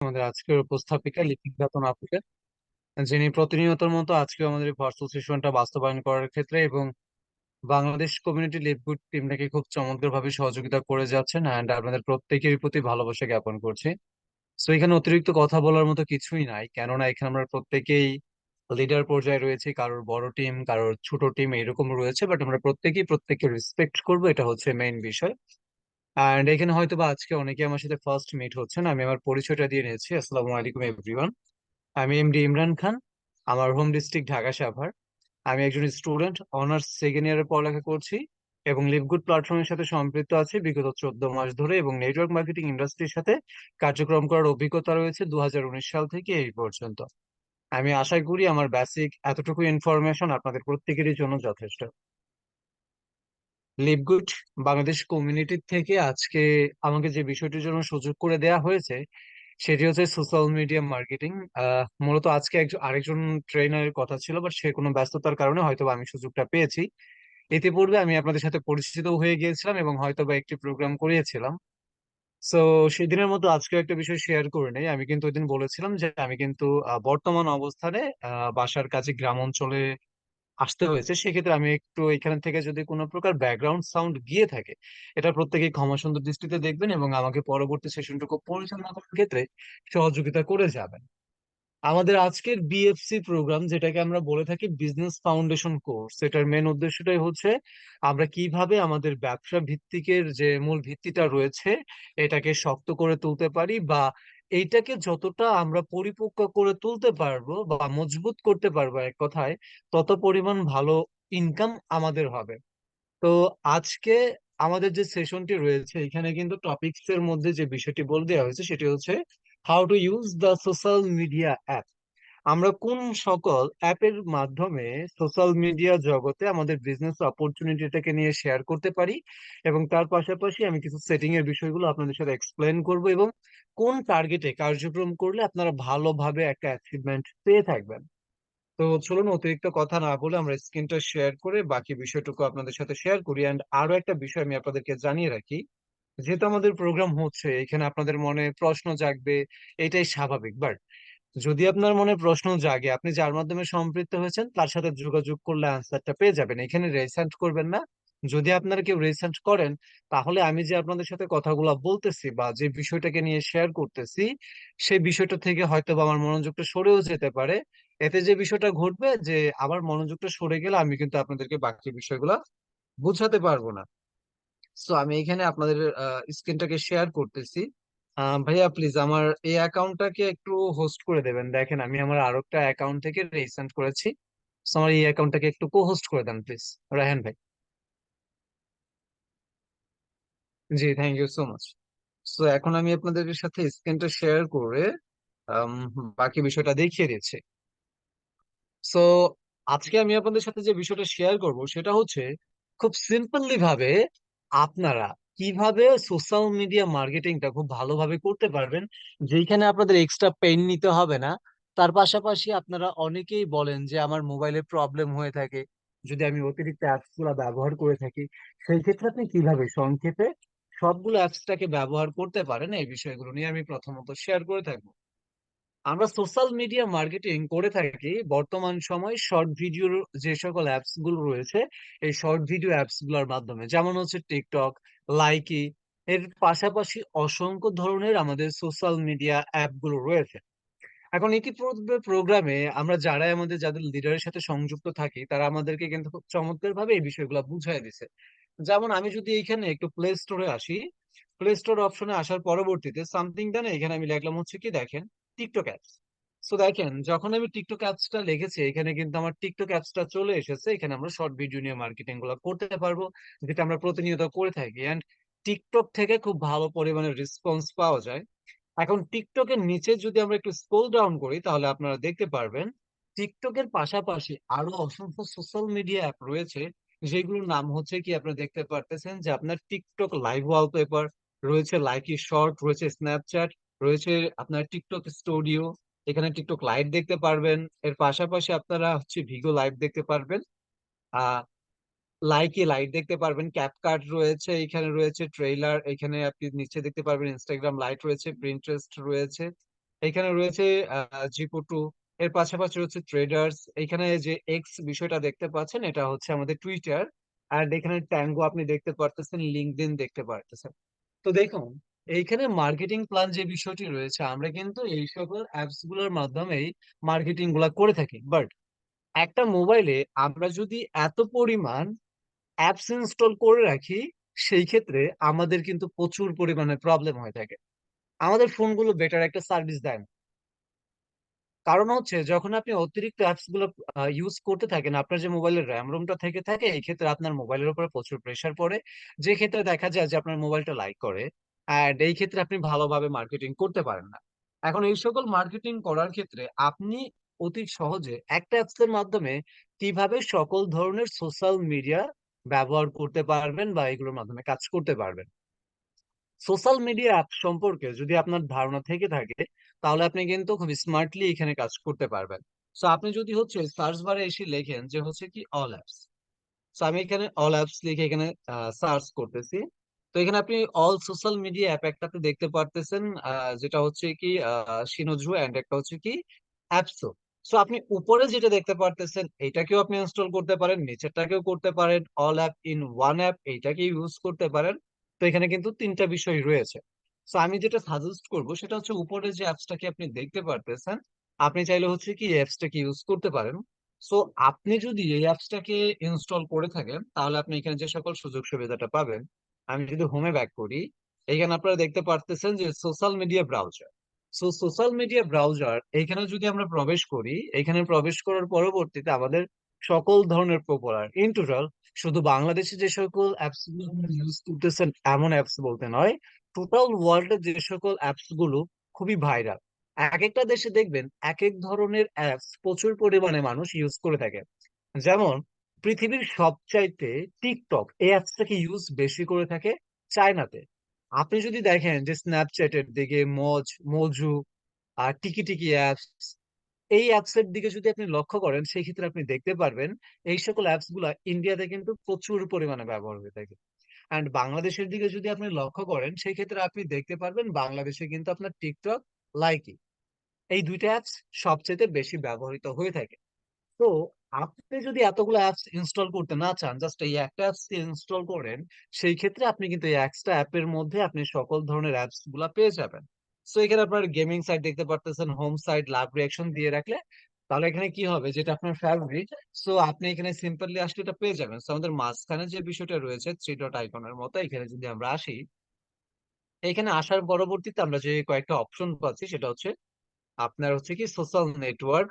আমাদের আজকের উপস্থাপিকা লিপিক খাতুন আপুকে, যিনি প্রতিনিয়তর মতো আজকে আমাদের ভার্চুয়াল সেশনটা বাস্তবায়ন করার ক্ষেত্রে এবং বাংলাদেশ কমিউনিটি লিভগুড টিমটাকে খুব চমৎকার ভাবে সহযোগিতা করে যাচ্ছেন, অ্যান্ড আপনাদের প্রত্যেকের প্রতি ভালোবাসা জ্ঞাপন করছি। সো এখানে অতিরিক্ত কথা বলার মতো কিছুই নাই, কেননা এখানে আমরা প্রত্যেকেই লিডার পর্যায়ে রয়েছি। কারোর বড় টিম, কারোর ছোট টিম এরকম রয়েছে, বাট আমরা প্রত্যেকেই প্রত্যেককে রেসপেক্ট করবো, এটা হচ্ছে মেইন বিষয়। অ্যান্ড এখানে হয়তো বা আজকে অনেকে আমার সাথে ফার্স্ট মিট হচ্ছেন, আমি আমার পরিচয়টা দিয়ে নিয়েছি। আসসালামু আলাইকুম এভরিওয়ান। আমি এমডি ইমরান খান। আমার হোম ডিস্ট্রিক্ট ঢাকা সাভার। আমি একজন স্টুডেন্ট, অনার্স সেকেন্ড ইয়ারে পড়ালেখা করছি এবং লিভগুড প্ল্যাটফর্মের সাথে সম্পৃক্ত আছি বিগত 14 মাস ধরে, এবং নেটওয়ার্ক মার্কেটিং ইন্ডাস্ট্রির সাথে কার্যক্রম করার অভিজ্ঞতা রয়েছে 2019 সাল থেকে এই পর্যন্ত। আমি আশা করি আমার বেসিক এতটুকু ইনফরমেশন আপনাদের প্রত্যেকেরই জন্য যথেষ্ট। লিভগুড বাংলাদেশ কমিউনিটি থেকে আজকে আমাকে যে বিষয়টির জন্য সুযোগ করে দেয়া হয়েছে সেটি হচ্ছে সোশ্যাল মিডিয়া মার্কেটিং। মূলত আজকে আরেকজন ট্রেনারের কথা ছিল, বাট সে কোনো ব্যস্ততার কারণে হয়তো আমি সুযোগটা পেয়েছি। ইতিপূর্বে আমি আপনাদের সাথে পরিচিত হয়ে গিয়েছিলাম এবং হয়তো বা একটি প্রোগ্রাম করিয়েছিলাম। সো সেদিনের মতো আজকে একটা বিষয় শেয়ার করে নেই। আমি কিন্তু ওইদিন বলেছিলাম যে আমি কিন্তু বর্তমান অবস্থানে বাসার কাছে গ্রাম অঞ্চলে আসতে হয়েছে। সেক্ষেত্রে আমি একটু এখান থেকে যদি কোনো প্রকার ব্যাকগ্রাউন্ড সাউন্ড গিয়ে থাকে, এটা প্রত্যেকেই ক্ষমা সুন্দর দৃষ্টিতে দেখবেন এবং আমাকে পরবর্তী সেশনটুকু পরিচালনা করার ক্ষেত্রে সহযোগিতা করে যাবেন। আমাদের আজকের বিএফসি প্রোগ্রাম, যেটাকে আমরা বলে থাকি বিজনেস ফাউন্ডেশন কোর্স, এটার মেন উদ্দেশ্যটাই হচ্ছে আমরা কিভাবে আমাদের ব্যবসা ভিত্তিকের যে মূল ভিত্তিটা রয়েছে এটাকে শক্ত করে তুলতে পারি, বা এইটাকে যতটা আমরা পরিপক্ক করে তুলতে পারবো বা মজবুত করতে পারবো এক কথায়, তত পরিমাণ ভালো ইনকাম আমাদের হবে। তো আজকে আমাদের যে সেশনটি রয়েছে এখানে কিন্তু টপিকস এর মধ্যে যে বিষয়টি বলে দেওয়া হয়েছে সেটি হচ্ছে how to use the social media app. আমরা কোন সকল অ্যাপের মাধ্যমে সোশ্যাল মিডিয়া জগতে আমাদের বিজনেস অপরচুনিটিটাকে নিয়ে শেয়ার করতে পারি, এবং তার পাশাপাশি আমি কিছু সেটিং এর বিষয়গুলো আপনাদের সাথে এক্সপ্লেন করব, এবং কোন টার্গেটে কার্যক্রম করলে আপনারা ভালোভাবে একটা অ্যাচিভমেন্ট পেয়ে থাকবেন। তো চলুন অতিরিক্ত কথা না বলে আমরা স্ক্রিনটা শেয়ার করে বাকি বিষয়টুকু আপনাদের সাথে শেয়ার করি। অ্যান্ড আরো একটা বিষয় আমি আপনাদেরকে জানিয়ে রাখি, যেহেতু আমাদের প্রোগ্রাম হচ্ছে এখানে আপনাদের মনে প্রশ্ন জাগবে, এটাই স্বাভাবিক। বাট যদি আপনার মনে প্রশ্ন জাগে, আপনি যার মাধ্যমে সম্পৃক্ত হয়েছেন তার সাথে যোগাযোগ করলে আনসারটা পেয়ে যাবেন, এখানে রেসেন্ট করবেন না। যদি আপনারা কেউ রেসেন্ট করেন, তাহলে আমি যে আপনাদের সাথে কথাগুলো বলতেছি বা যে বিষয়টাকে নিয়ে শেয়ার করতেছি সেই বিষয়টা থেকে হয়তো বা আমার মনোযোগটা সরেও যেতে পারে। এতে যে বিষয়টা ঘটবে যে আমার মনোযোগটা সরে গেলে আমি কিন্তু আপনাদেরকে বাকি বিষয়গুলো বুঝাতে পারবো না। সো আমি এখানে আপনাদের স্ক্রিনটাকে শেয়ার করতেছি। ভাইয়া প্লিজ আমার এই অ্যাকাউন্টটাকে একটু হোস্ট করে দেবেন। দেখেন আমি আমার আরো একটা অ্যাকাউন্ট থেকে রিসেন্ট করেছি। সো আমার এই অ্যাকাউন্টটাকে একটু কো হোস্ট করে দেন প্লিজ, রায়হান ভাই। জি, thank you so much. So এখন আমি আপনাদের সাথে স্ক্রিনটা শেয়ার করে আম, বাকি বিষয়টা দেখিয়ে দিচ্ছি। সো আজকে আমি আপনাদের সাথে যে বিষয়টা শেয়ার করব সেটা হচ্ছে খুব সিম্পলি ভাবে আপনারা কিভাবে সোশ্যাল মিডিয়া মার্কেটিংটা খুব ভালোভাবে করতে পারবেন, যেখানে আপনাদের এক্সট্রা পেইন নিতে হবে না। তার পাশাপাশি আপনারা অনেকেই বলেন যে আমার মোবাইলে প্রবলেম হয়ে থাকে যদি আমি অতিরিক্ত অ্যাপস গুলা ব্যবহার করে থাকি। সেই ক্ষেত্রে আপনি কিভাবে সংক্ষেপে সবগুলো অ্যাপসটাকে ব্যবহার করতে পারেন, এই বিষয়গুলো নিয়ে আমি প্রথমত শেয়ার করে থাকবো। আমরা সোশ্যাল মিডিয়া মার্কেটিং করে থাকি বর্তমান সময় শর্ট ভিডিওর যে সকল অ্যাপস গুলো রয়েছে, এই শর্ট ভিডিও অ্যাপস গুলোর মাধ্যমে, যেমন হচ্ছে টিকটক, লাইকি, এর পাশাপাশি অসংখ্য ধরনের আমাদের সোশ্যাল মিডিয়া অ্যাপ গুলো রয়েছে। এখন ইতিপূর্বে প্রোগ্রামে আমরা যাদের লিডারের সাথে সংযুক্ত থাকি তারা আমাদেরকে কিন্তু খুব চমৎকার ভাবে এই বিষয়গুলো বুঝাই দিছে। যেমন আমি যদি এখানে একটু প্লে স্টোরে আসি, প্লে স্টোর অপশনে আসার পরবর্তীতে সামথিং দেন, এখানে আমি লিখলাম হচ্ছে কি দেখেন, টিকটক অ্যাপস। সো দেখেন যখন আমি টিকটক অ্যাপসটা লিখেছি এখানে কিন্তু আমার টিকটক অ্যাপসটা চলে এসেছে। এখানে আমরা শর্ট ভিডিও নিয়ে মার্কেটিং গুলো করতে পারবো, যেটা আমরা প্রতিনিয়ত করে থাকি। এন্ড টিকটক থেকে খুব ভালো পরিমাণে রেসপন্স পাওয়া যায়। এখন টিকটকের নিচে যদি আমরা একটু স্ক্রল ডাউন করি তাহলে আপনারা দেখতে পারবেন টিকটকের পাশাপাশি আরো অসংখ্য সোশ্যাল মিডিয়া অ্যাপ রয়েছে, যেগুলোর নাম হচ্ছে কি আপনারা দেখতে পারতেছেন যে আপনার টিকটক লাইভ ওয়ালপেপার রয়েছে, লাইকি শর্ট রয়েছে, স্ন্যাপচ্যাট রয়েছে, আপনার টিকটক স্টুডিও, এখানে টিকটক লাইভ দেখতে পারবেন। এর পাশাপাশি আপনারা হচ্ছে ভিগো লাইভ দেখতে পারবেন, লাইকে লাইট দেখতে পারবেন, ক্যাপকাট রয়েছে, এখানে রয়েছে ট্রেইলার, এখানে আপনি নিচে দেখতে পারবেন ইনস্টাগ্রাম লাইট রয়েছে, প্রিন্টারেস্ট রয়েছে, এখানে রয়েছে জিপো 2, এর পাশাপাশি হচ্ছে ট্রেডার্স। এখানে যে এক্স বিষয়টা দেখতে পাচ্ছেন এটা হচ্ছে আমাদের টুইটার। আর এখানে ট্যাঙ্গো আপনি দেখতে পারতেছেন, লিঙ্কডইন দেখতে পারতেছেন। তো দেখুন, এইখানে মার্কেটিং প্ল্যান যে বিষয়টি রয়েছে, আমরা কিন্তু এই সকল অ্যাপস গুলোর মাধ্যমেই মার্কেটিং গুলা করে থাকি। বাট একটা মোবাইলে আমরা যদি এত পরিমাণ অ্যাপস ইনস্টল করে রাখি, সেই ক্ষেত্রে আমাদের কিন্তু প্রচুর পরিমাণে প্রবলেম হয়ে থাকে। আমাদের ফোনগুলো বেটার একটা সার্ভিস দেয় না। কারণ হচ্ছে যখন আপনি অতিরিক্ত অ্যাপস গুলো ইউজ করতে থাকেন, আপনার যে মোবাইলের র্যাম রোমটা থেকে থাকে, এই ক্ষেত্রে আপনার মোবাইলের উপরে প্রচুর প্রেসার পড়ে, যে ক্ষেত্রে দেখা যায় যে আপনার মোবাইলটা লাইক করে। অ্যান্ড এই ক্ষেত্রে আপনি ভালোভাবে মার্কেটিং করতে পারেন না। এখন এই সকল মার্কেটিং করার ক্ষেত্রে আপনি অতি সহজে একটা অ্যাপস এর মাধ্যমে কিভাবে সকল ধরনের সোশ্যাল মিডিয়া ব্যবহার করতে পারবেন বা এগুলোর মাধ্যমে কাজ করতে পারবেন। সোশ্যাল মিডিয়া অ্যাপ সম্পর্কে যদি আপনার ধারণা থেকে থাকে, তাহলে আপনি কিন্তু খুব স্মার্টলি এখানে কাজ করতে পারবেন। সো আপনি যদি হচ্ছে সার্চ বারে এসে লেখেন যে হচ্ছে কি অল অ্যাপস, তো আমি এখানে অল অ্যাপস লিখে এখানে সার্চ করতেছি। তো এখানে আপনি অল সোশ্যাল মিডিয়া অ্যাপ একটা আপনি দেখতে পারতেছেন, যেটা হচ্ছে কি সিনোজু, এন্ড একটা হচ্ছে কি অ্যাপসো। সো আপনি উপরে যেটা দেখতে পারতেছেন এটাকেও আপনি ইনস্টল করতে পারেন, নিচেরটাকেও করতে পারেন, all app in one app এইটাকে ইউজ করতে পারেন। তো এখানে কিন্তু তিনটা বিষয় রয়েছে। সো আমি যেটা সাজেস্ট করব সেটা হচ্ছে উপরে যে অ্যাপসটাকে আপনি দেখতে পারতেছেন, আপনি চাইলে হচ্ছে কি অ্যাপসটাকে ইউজ করতে পারেন। সো আপনি যদি এই অ্যাপসটাকে ইনস্টল করে থাকেন, তাহলে আপনি এখানে যে সকল সুযোগ সুবিধাটা পাবেন, আমি যদি হোমে ব্যাক করি, এখানে আপনারা দেখতে পারতেছেন যে social media browser. So social media browser এইখানে যদি আমরা প্রবেশ করি, এখানে প্রবেশ করার পরবর্তীতে আমাদের সকল ধরনের পপুলার ইন টোটাল, শুধু বাংলাদেশে যে সকল অ্যাপস গুলো ইউজ করতেছেন এমন অ্যাপস বলতে নয়, টোটাল ওয়ার্ল্ডে যে সকল অ্যাপস গুলো খুবই ভাইরাল, এক একটা দেশে দেখবেন এক এক ধরনের অ্যাপস প্রচুর পরিমাণে মানুষ ইউজ করে থাকে। যেমন পৃথিবীর সবচাইতে টিকটক এই অ্যাপসটাকে ইউজ বেশি করে থাকে চায়নাতে। আপনি যদি দেখেন যে স্ন্যাপচ্যাটের দিকে মজু আর টিকি টিকি অ্যাপস, এই অ্যাপস এর দিকে যদি আপনি লক্ষ্য করেন, সেই ক্ষেত্রে আপনি দেখতে পারবেন এই সকল অ্যাপস গুলা ইন্ডিয়াতে কিন্তু প্রচুর পরিমাণে ব্যবহার হয়ে থাকে। অ্যান্ড বাংলাদেশের দিকে যদি আপনি লক্ষ্য করেন, সেই ক্ষেত্রে আপনি দেখতে পারবেন বাংলাদেশে কিন্তু আপনার টিকটক, লাইকি, এই দুইটা অ্যাপস সবচেয়ে বেশি ব্যবহৃত হয়ে থাকে। তো আপনি যদি এতগুলো অ্যাপস ইনস্টল করতে না চান, জাস্ট এই একটা অ্যাপস ইনস্টল করেন, সেই ক্ষেত্রে আপনি কিন্তু এই একটা অ্যাপের মধ্যে আপনি সকল ধরনের অ্যাপস গুলা পেয়ে যাবেন। সো এখানে আপনার গেমিং সাইট দেখতে পারতেছেন, হোম সাইট, লাভ রিয়াকশন দিয়ে রাখলে তাহলে এখানে কি হবে, যেটা আপনার ফেভারিট, সো আপনি এখানে সিম্পলি আসলে এটা পেয়ে যাবেন। সো আমাদের মাঝখানে যে বিষয়টা রয়েছে থ্রি ডট আইকনের মতো, এখানে যদি আমরা আসি, এখানে আসার পরবর্তীতে আমরা যে কয়েকটা অপশন পাচ্ছি সেটা হচ্ছে আপনার হচ্ছে কি social network,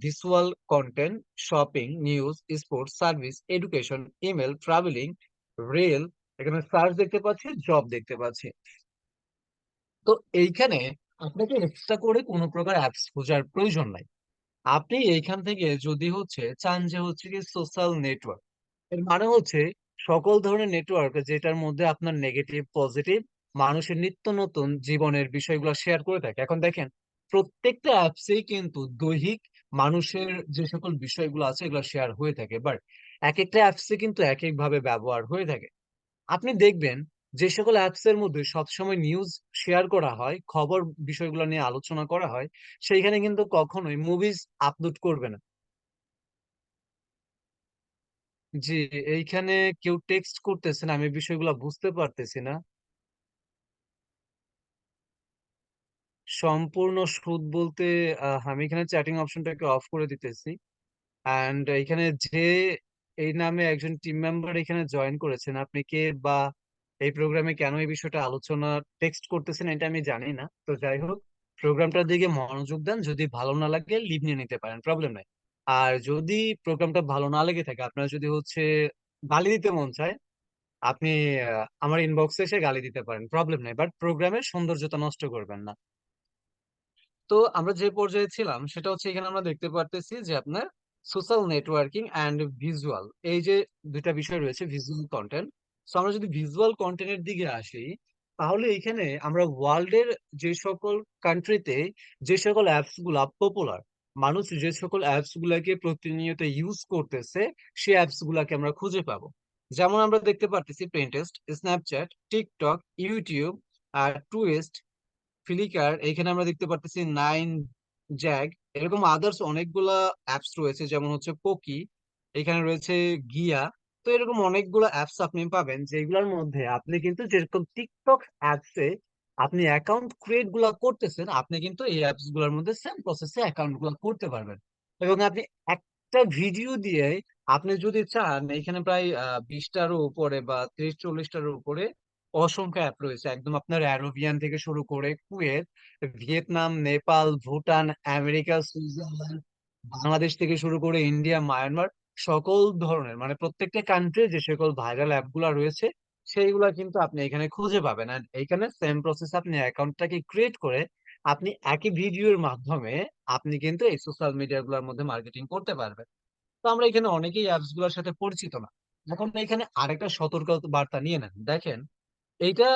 visual content, shopping, news, sports, service, education, email, travelling, rail, এখানে সার্চ দেখতে পাচ্ছি, জব দেখতে পাচ্ছি। তো এইখানে আপনাকে এক্সট্রা করে কোনো প্রকার অ্যাপস খোঁজার প্রয়োজন নাই। আপনি এইখান থেকে যদি হচ্ছে চান যে হচ্ছে কি সোশ্যাল নেটওয়ার্ক, এর মানে হচ্ছে সকল ধরনের নেটওয়ার্ক যেটার মধ্যে আপনার নেগেটিভ পজিটিভ মানুষের নিত্য নতুন জীবনের বিষয়গুলো শেয়ার করে থাকে। এখন দেখেন, প্রত্যেকটা অ্যাপসেই কিন্তু দৈহিক মানুষের যে সকল বিষয়গুলো আছে এগুলো শেয়ার হয়ে থাকে, বাট এক একটা অ্যাপসে কিন্তু এক এক ভাবে ব্যবহার হয়ে থাকে। আপনি দেখবেন যে সকল অ্যাপস এর মধ্যে সবসময় নিউজ শেয়ার করা হয়, খবর বিষয়গুলো নিয়ে আলোচনা করা হয়, সেইখানে কিন্তু কখনোই মুভিজ আপলোড করবে না। জি, এইখানে কেউ টেক্সট করতেছেন, আমি বিষয়গুলো বুঝতে পারতেছি না। সম্পূর্ণ সুদ বলতে আমি এখানে চ্যাটিং অপশনটাকে অফ করে দিতেছি। অ্যান্ড এখানে যে এই নামে একজন টিম মেম্বার এখানে জয়েন করেছেন, আপনি কে বা এই প্রোগ্রামে কেন এই বিষয়টা আলোচনা টেক্সট করতেছেন এটা আমি জানি না। তো যাই হোক, প্রোগ্রামটার দিকে মনোযোগ দেন, যদি ভালো না লাগে লিভ নিয়ে নিতে পারেন, প্রবলেম নাই। আর যদি প্রোগ্রামটা ভালো না লেগে থাকে, আপনার যদি হচ্ছে গালি দিতে মন চায়, আপনি আমার ইনবক্সে এসে গালি দিতে পারেন, প্রবলেম নাই, বাট প্রোগ্রামের সৌন্দর্যতা নষ্ট করবেন না। তো আমরা যে পর্যায়ে ছিলাম সেটা হচ্ছে এখানে আমরা দেখতে পারতেছি যে আপনার সোশ্যাল নেটওয়ার্কিং অ্যান্ড ভিজুয়াল, এই যে দুইটা বিষয় রয়েছে, ভিজুয়াল কন্টেন্ট। তো আমরা যদি ভিজুয়াল কন্টেন্টের দিকে আসি, তাহলে এখানে আমরা ওয়ার্ল্ডের যে সকল কান্ট্রিতে যে সকল অ্যাপস গুলা পপুলার, মানুষ যে সকল অ্যাপস গুলাকে প্রতিনিয়ত ইউজ করতেছে, সেই অ্যাপস গুলাকে আমরা খুঁজে পাবো। যেমন আমরা দেখতে পারতেছি প্রিন্টেস্ট, স্ন্যাপচ্যাট, টিকটক, ইউটিউব, আর টুইস্ট, ফ্লিকার, এখানে আমরা দেখতে পারতেছি নাইন জ্যাগ, এরকম আদার্স অনেকগুলা অ্যাপস রয়েছে, যেমন হচ্ছে পোকি, এখানে রয়েছে গিয়া। তো এরকম অনেকগুলো অ্যাপস আপনি পাবেন, যেগুলোর মধ্যে আপনি কিন্তু যেরকম টিকটক অ্যাপসে আপনি অ্যাকাউন্ট ক্রিয়েট গুলা করতেছেন, আপনি কিন্তু এই অ্যাপস গুলোর মধ্যে সেম প্রসেসে অ্যাকাউন্ট গুলো করতে পারবেন। এবং আপনি একটা ভিডিও দিয়ে, আপনি যদি চান, এখানে প্রায় 20টারও উপরে বা 30-40টার উপরে অসংখ্য অ্যাপ রয়েছে, একদম আপনার অ্যারোবিয়ান থেকে শুরু করে Kuwait, Vietnam, Nepal, Bhutan, America, Switzerland, Bangladesh থেকে শুরু করে ইন্ডিয়া, মায়ানমার, সকল ধরনের মানে প্রত্যেকটা কান্ট্রি যে সকল ভাইরাল অ্যাপ গুলা রয়েছে, সেইগুলা কিন্তু আপনি এখানে খুঁজে পাবেন। আর এখানে সেম প্রসেস, আপনি অ্যাকাউন্টটাকে ক্রিয়েট করে আপনি একই ভিডিওর মাধ্যমে আপনি কিন্তু এই সোশ্যাল মিডিয়া গুলোর মধ্যে মার্কেটিং করতে পারবেন। তো আমরা এখানে অনেকেই অ্যাপস গুলোর সাথে পরিচিত না। এখন এখানে আরেকটা সতর্ক বার্তা নিয়ে নেন, দেখেন, এইটা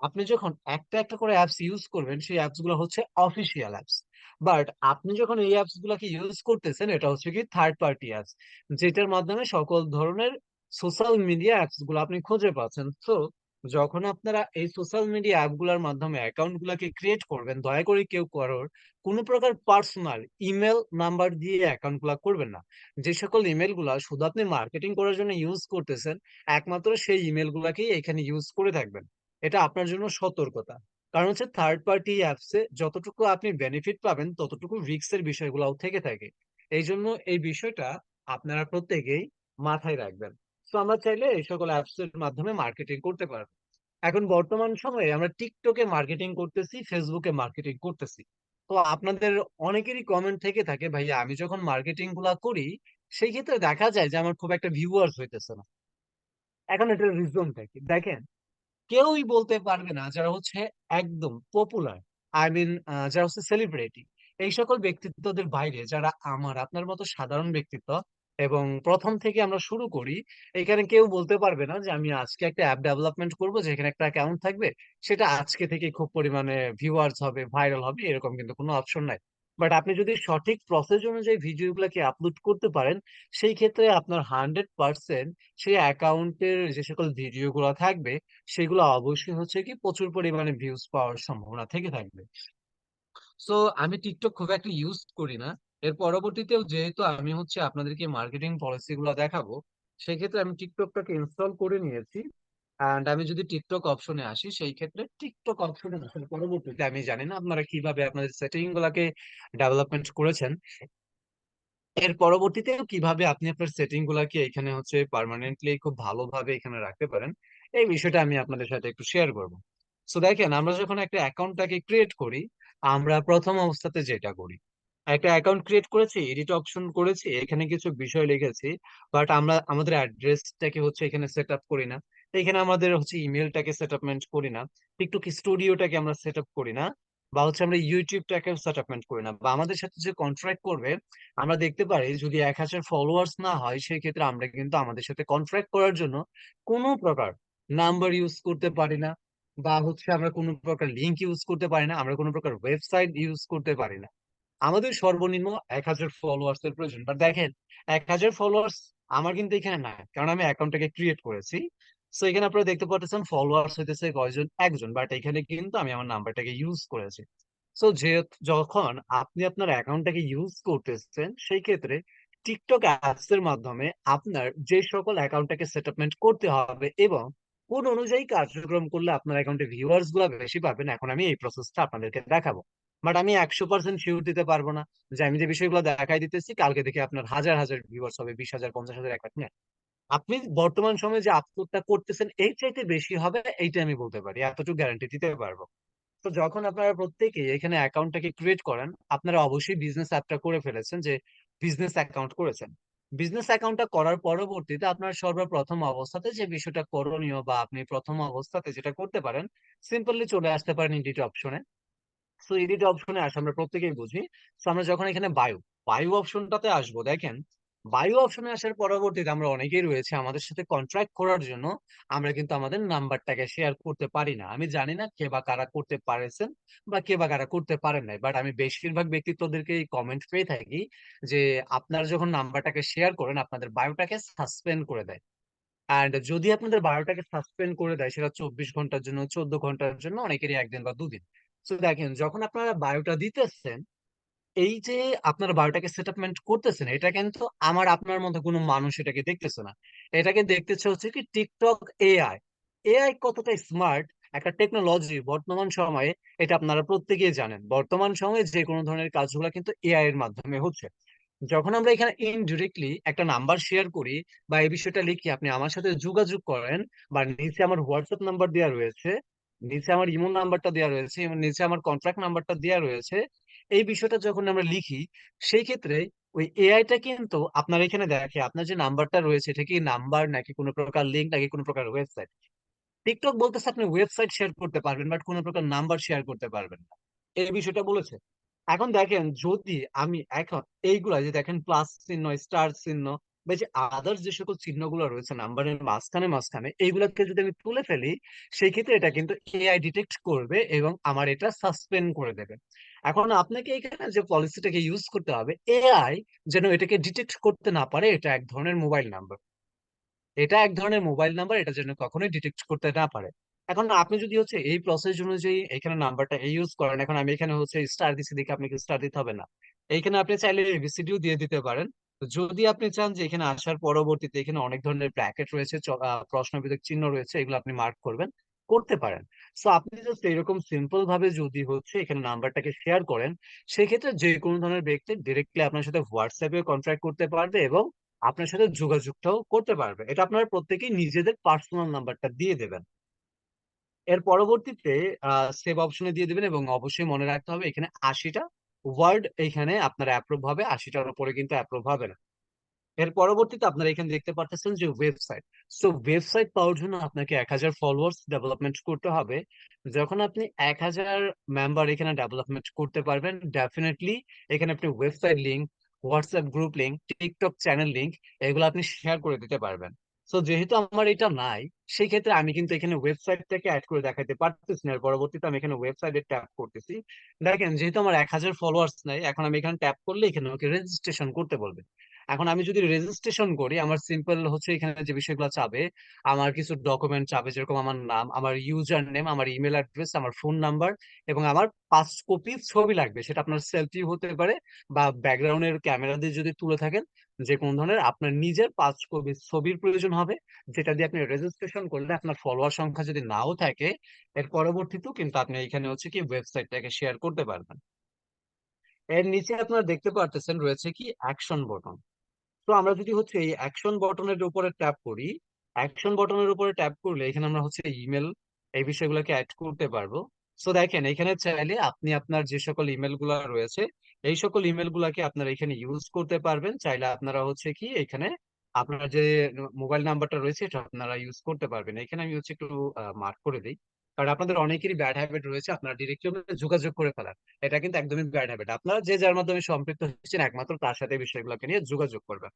আপনি যখন একটা একটা করে অ্যাপস ইউজ করবেন, সেই অ্যাপস গুলো হচ্ছে অফিসিয়াল অ্যাপস। বাট আপনি যখন এই অ্যাপস গুলাকে ইউজ করতেছেন, এটা হচ্ছে কি থার্ড পার্টি অ্যাপস, যেটার মাধ্যমে সকল ধরনের সোশ্যাল মিডিয়া অ্যাপস গুলো আপনি খুঁজে পাচ্ছেন। তো যখন আপনারা এই সোশ্যাল মিডিয়া অ্যাপ গুলার মাধ্যমে অ্যাকাউন্ট গুলাকে ক্রিয়েট করবেন, দয়া করে কেউ কারোর কোনো প্রকার পার্সোনাল ইমেল নাম্বার দিয়ে অ্যাকাউন্ট গুলা করবেন না। যে সকল ইমেল গুলা শুধু আপনি মার্কেটিং করার জন্য ইউজ করতেছেন, একমাত্র সেই ইমেল গুলাকেই এখানে ইউজ করে থাকবেন। এটা আপনার জন্য সতর্কতা। কারণ হচ্ছে থার্ড পার্টি অ্যাপসে যতটুকু আপনি বেনিফিট পাবেন, ততটুকু রিস্কের বিষয়গুলোও থেকে থাকে। এই জন্য এই বিষয়টা আপনারা প্রত্যেকেই মাথায় রাখবেন। তো আমরা চাইলে এই সকল অ্যাপস এর মাধ্যমে মার্কেটিং করতে পারবো। এখন বর্তমান সময়ে আমরা টিকটকে মার্কেটিং করতেছি, ফেসবুকে মার্কেটিং করতেছি। তো আপনাদের অনেকেরই কমেন্ট থেকে থাকে, ভাইয়া আমি যখন মার্কেটিং গুলা করি, সেই ক্ষেত্রে দেখা যায় যে আমার খুব একটা ভিউয়ার্স হইতেছে না। এখন এটার রিজনটা কি দেখেন, কেউই বলতে পারবে না যারা হচ্ছে একদম পপুলার, আই মিন যারা হচ্ছে সেলিব্রিটি, এই সকল ব্যক্তিত্বদের বাইরে যারা আমার আপনার মতো সাধারণ ব্যক্তিত্ব, এবং প্রথম থেকে আমরা শুরু করি, এখানে কেউ বলতে পারবে না যে আমি আজকে একটা অ্যাপ ডেভেলপমেন্ট করব, যেখানে একটা অ্যাকাউন্ট থাকবে, সেটা আজকে থেকে খুব পরিমাণে ভিউয়ার্স হবে, ভাইরাল হবে, এরকম কিন্তু কোনো অপশন নাই। বাট আপনি যদি সঠিক প্রসেস অনুযায়ী ভিডিওগুলোকে আপলোড করতে পারেন, সেই ক্ষেত্রে আপনার 100% সেই অ্যাকাউন্টের যে সকল ভিডিও গুলো থাকবে, সেগুলো অবশ্যই হচ্ছে কি প্রচুর পরিমাণে ভিউজ পাওয়ার সম্ভাবনা থেকে থাকবে। সো আমি টিকটক খুব একটা ইউজ করি না। এর পরবর্তীতেও যেহেতু আমি হচ্ছে আপনাদেরকে মার্কেটিং পলিসি গুলো দেখাবো, সেক্ষেত্রে আমি টিকটকটাকে ইনস্টল করে নিয়েছি। অ্যান্ড আমি যদি টিকটক অপশনে আসি, সেই ক্ষেত্রে টিকটক অপশনে আসার পরবর্তীতে আমি জানি না আপনারা কিভাবে আপনাদের সেটিং গুলাকে ডেভেলপমেন্ট করেছেন, এর পরবর্তীতে কিভাবে আপনি আপনার সেটিং গুলাকে এখানে হচ্ছে পার্মানেন্টলি খুব ভালোভাবে এখানে রাখতে পারেন, এই বিষয়টা আমি আপনাদের সাথে একটু শেয়ার করব। সো দেখেন, আমরা যখন একটা অ্যাকাউন্টটাকে ক্রিয়েট করি, আমরা প্রথম অবস্থাতে যেটা করি, একটা অ্যাকাউন্ট ক্রিয়েট করেছি, এডিট অপশন করেছি, এখানে কিছু বিষয় লিখেছি, বাট আমরা আমাদের অ্যাড্রেসটাকে হচ্ছে এখানে সেট আপ করি না, এখানে আমাদের হচ্ছে ইমেলটাকে সেট আপমেন্ট করি না, টিকটক স্টুডিওটাকে আমরা সেট আপ করি না, বা হচ্ছে আমরা ইউটিউবটাকে সেট আপমেন্ট করি না, বা আমাদের সাথে যে কন্ট্রাক্ট করবে, আমরা দেখতে পারি যদি 1,000 ফলোয়ার্স না হয়, সেই ক্ষেত্রে আমরা কিন্তু আমাদের সাথে কন্ট্রাক্ট করার জন্য কোনো প্রকার নাম্বার ইউজ করতে পারি না, বা হচ্ছে আমরা কোনো প্রকার লিংক ইউজ করতে পারি না, আমরা কোনো প্রকার ওয়েবসাইট ইউজ করতে পারি না। আমাদের সর্বনিম্ন 1,000 ফলোয়ার্স এর প্রয়োজন। বাট দেখেন, 1,000 ফলোয়ার্স আমার কিন্তু এখানে নাই, কারণ আমি অ্যাকাউন্টটাকে ক্রিয়েট করেছি। সো এখানে আপনারা দেখতে পাচ্ছেন ফলোয়ার্স হইতেছে কয়জন, একজন, বাট এখানে কিন্তু আমি আমার নাম্বারটাকে ইউজ করেছি। সো যে যখন আপনি আপনার অ্যাকাউন্টটাকে ইউজ করতেছেন, সেই ক্ষেত্রে টিকটক অ্যাপস এর মাধ্যমে আপনার যে সকল অ্যাকাউন্টটাকে সেটলমেন্ট করতে হবে এবং কোন অনুযায়ী কার্যক্রম করলে আপনার অ্যাকাউন্টে ভিউয়ার্স গুলা বেশি পাবেন, এখন আমি এই প্রসেসটা আপনাদেরকে দেখাবো। বাট আমি 100% শিওর দিতে পারবো না যে আমি যে বিষয়গুলো দেখাই দিতেছি কালকে থেকে আপনার হাজার হাজার ভিউয়ার্স হবে, 20,000, 50,000, 1 লাখ না। আপনি বর্তমান সময়ে যে আপলোডটা করতেছেন এর চাইতে বেশি হবে, এইটা আমি বলতে পারি, এতটুকু গ্যারান্টি দিতে পারবো। তো যখন আপনারা প্রত্যেকেই এখানে অ্যাকাউন্টটাকে ক্রিয়েট করেন, আপনারা অবশ্যই বিজনেস অ্যাপটা করে ফেলেছেন, যে বিজনেস অ্যাকাউন্ট করেছেন। বিজনেস অ্যাকাউন্টটা করার পরবর্তীতে আপনার সর্বপ্রথম অবস্থাতে যে বিষয়টা করণীয়, বা আপনি প্রথম অবস্থাতে যেটা করতে পারেন, সিম্পলি চলে আসতে পারেন এডিট অপশনে। সো এডিট অপশনে আসে, আমরা প্রত্যেকেই বুঝি। সো আমরা যখন এখানে বায়ু বায়ু অপশনটাতে আসবো, দেখেন, বায়ু অপশনে আসার পরবর্তীতে আমরা অনেকেই রয়েছে আমাদের সাথে কন্ট্রাক্ট করার জন্য, আমরা কিন্তু আমাদের নাম্বারটাকে শেয়ার করতে পারি না। আমি জানি না কে বা কারা করতে পারেছেন বা কে বা কারা করতে পারেন নাই, বাট আমি বেশিরভাগ ব্যক্তিত্বদেরকে কমেন্ট পেয়ে থাকি যে আপনারা যখন নাম্বারটাকে শেয়ার করেন, আপনাদের বায়োটাকে সাসপেন্ড করে দেয়। অ্যান্ড যদি আপনাদের বায়োটাকে সাসপেন্ড করে দেয়, সেটা 24 ঘন্টার জন্য, 14 ঘন্টার জন্য, অনেকেরই 1 দিন বা 2 দিন। তো দেখেন, যখন আপনারা বায়োটা দিতেছেন, এই যে আপনারা বায়োটাকে সেটলমেন্ট করতেছেন, এটা কিন্তু আমার আপনার মতো কোনো মানুষ এটাকে দেখতেছে না। এটাকে দেখতেছে হচ্ছে কি টিকটক এআই। এআই কতটা স্মার্ট একটা টেকনোলজি বর্তমান সময়ে, এটা আপনারা প্রত্যেকেই জানেন। বর্তমান সময়ে যে কোনো ধরনের কাজগুলো কিন্তু এআই এর মাধ্যমে হচ্ছে। যখন আমরা এখানে ইনডিরেক্টলি একটা নাম্বার শেয়ার করি বা এই বিষয়টা লিখি, আপনি আমার সাথে যোগাযোগ করেন, বা নিচে আমার হোয়াটসঅ্যাপ নাম্বার দেওয়া রয়েছে, নিচে আমার ইমো নাম্বারটা দেওয়া রয়েছে, এবং নিচে আমার কন্ট্রাক্ট নাম্বারটা দেওয়া রয়েছে, এই বিষয়টা যখন আমরা লিখি, সেই ক্ষেত্রে ওই এআইটা কিন্তু আপনার এখানে দেখে আপনার যে নাম্বারটা রয়েছে এটা কি নাম্বার নাকি কোনো প্রকার লিঙ্ক নাকি কোনো প্রকার ওয়েবসাইট। টিকটক বলতেছে আপনি ওয়েবসাইট শেয়ার করতে পারবেন, বাট কোনো প্রকার নাম্বার শেয়ার করতে পারবেন না, এই বিষয়টা বলেছে। এখন দেখেন, যদি আমি এখন এইগুলা যে দেখেন প্লাস চিহ্ন, স্টার চিহ্ন, বা যে আদার্স যে সকল চিহ্নগুলো রয়েছে নাম্বারের মাঝখানে মাঝখানে, এইগুলাকে যদি আমি তুলে ফেলি, সেই ক্ষেত্রে এটা কিন্তু এআই ডিটেক্ট করবে এবং আমার এটা সাসপেন্ড করে দেবে। এখন আপনাকে এখানে যে পলিসিটাকে ইউজ করতে হবে, এআই যেন এটাকে ডিটেক্ট করতে না পারে, এটা এক ধরনের মোবাইল নাম্বার, এটা এক ধরনের মোবাইল নাম্বার, এটা যেন কখনোই ডিটেক্ট করতে না পারে। এখন আপনি যদি হচ্ছে এই প্রসেস অনুযায়ী এখানে নাম্বারটা ইউজ করেন, এখন আমি এখানে হচ্ছে স্টার দিচ্ছি দেখে আপনাকে স্টার দিতে হবে না। এইখানে আপনি চাইলে এবিসিডিও দিয়ে দিতে পারেন। তো যদি আপনি চান যে এখানে আসার পরবর্তীতে এখানে অনেক ধরনের ব্র্যাকেট রয়েছে, প্রশ্নবোধক চিহ্ন রয়েছে, এগুলো আপনি মার্ক করবেন, করতে পারেন। সো আপনি জাস্ট এরকম সিম্পল ভাবে যদি হচ্ছে এখানে নাম্বারটাকে শেয়ার করেন, সেক্ষেত্রে যে কোনো ধরনের ব্যক্তি ডিরেক্টলি আপনার সাথে হোয়াটসঅ্যাপে কন্ট্যাক্ট করতে পারবে এবং আপনার সাথে যোগাযোগটাও করতে পারবে। এটা আপনারা প্রত্যেকেই নিজেদের পার্সোনাল নাম্বারটা দিয়ে দেবেন। এর পরবর্তীতে সেভ অপশনে দিয়ে দিবেন, এবং অবশ্যই মনে রাখতে হবে এখানে 80টা ওয়ার্ড এখানে আপনার অ্যাপ্রুভ হবে, 80টার উপরে কিন্তু অ্যাপ্রুভ হবে না। এর পরবর্তীতে আপনারা এখানে দেখতে পাচ্ছেন যে ওয়েবসাইট। সো ওয়েবসাইট পাওয়ার জন্য আপনাকে 1000 ফলোয়ার্স ডেভেলপমেন্ট করতে হবে। যখন আপনি 1000 মেম্বার এখানে ডেভেলপমেন্ট করতে পারবেন, ডেফিনেটলি এখানে আপনি website link, WhatsApp group link, TikTok channel link, এগুলো আপনি শেয়ার করে দিতে পারবেন। সো যেহেতু আমার এটা নাই, সেই ক্ষেত্রে আমি কিন্তু এখানে ওয়েবসাইটটাকে অ্যাড করে দেখাতে পারতেছি না। এর পরবর্তীতে আমি এখানে ওয়েবসাইটে ট্যাপ করতেছি। দেখেন, যেহেতু আমার 1000 ফলোয়ার্স নাই, এখন আমি এখানে ট্যাপ করলে এখানে আমাকে রেজিস্ট্রেশন করতে বলবে। এখন আমি যদি রেজিস্ট্রেশন করি, আমার সিম্পল হচ্ছে এখানে যে বিষয়গুলো চাবে, আমার কিছু ডকুমেন্ট চাবে, যেরকম আমার নাম, আমার ইউজার নেম, আমার ইমেল অ্যাড্রেস, আমার ফোন নাম্বার, এবং আমার 5 কপি ছবি লাগবে। সেটা আপনার সেলফি হতে পারে, বা ব্যাকগ্রাউন্ডের ক্যামেরা দিয়ে যদি তুলে থাকেন, যে কোনো ধরনের আপনার নিজের 5 কপি ছবির প্রয়োজন হবে, যেটা দিয়ে আপনি রেজিস্ট্রেশন করলে আপনার ফলোয়ার সংখ্যা যদি নাও থাকে, এর পরবর্তীতেও কিন্তু আপনি এখানে হচ্ছে কি ওয়েবসাইটটাকে শেয়ার করতে পারবেন। এর নিচে আপনারা দেখতে পারতেছেন রয়েছে কি অ্যাকশন বটন। তো আমরা যদি হচ্ছে এই অ্যাকশন বটনের উপরে ট্যাপ করি, অ্যাকশন বটনের উপরে ট্যাপ করলে এখানে আমরা হচ্ছে ইমেল, এই বিষয়গুলোকে অ্যাড করতে পারবো। সো দেখেন, এখানে চাইলে আপনি আপনার যে সকল ইমেল গুলা রয়েছে, এই সকল ইমেল গুলাকে আপনারা এখানে ইউজ করতে পারবেন। চাইলে আপনারা হচ্ছে কি এখানে আপনার যে মোবাইল নাম্বারটা রয়েছে এটা আপনারা ইউজ করতে পারবেন। এখানে আমি হচ্ছে একটু মার্ক করে দিই, কারণ আপনাদের অনেকেরই ব্যাড হ্যাবিট রয়েছে আপনারা ডিরেক্টলি যোগাযোগ করে ফেলার। এটা কিন্তু একদমই ব্যাড হ্যাবিট। আপনারা যে যার মাধ্যমে সম্পৃক্ত হচ্ছেন, একমাত্র তার সাথে এই বিষয়গুলোকে নিয়ে যোগাযোগ করবেন।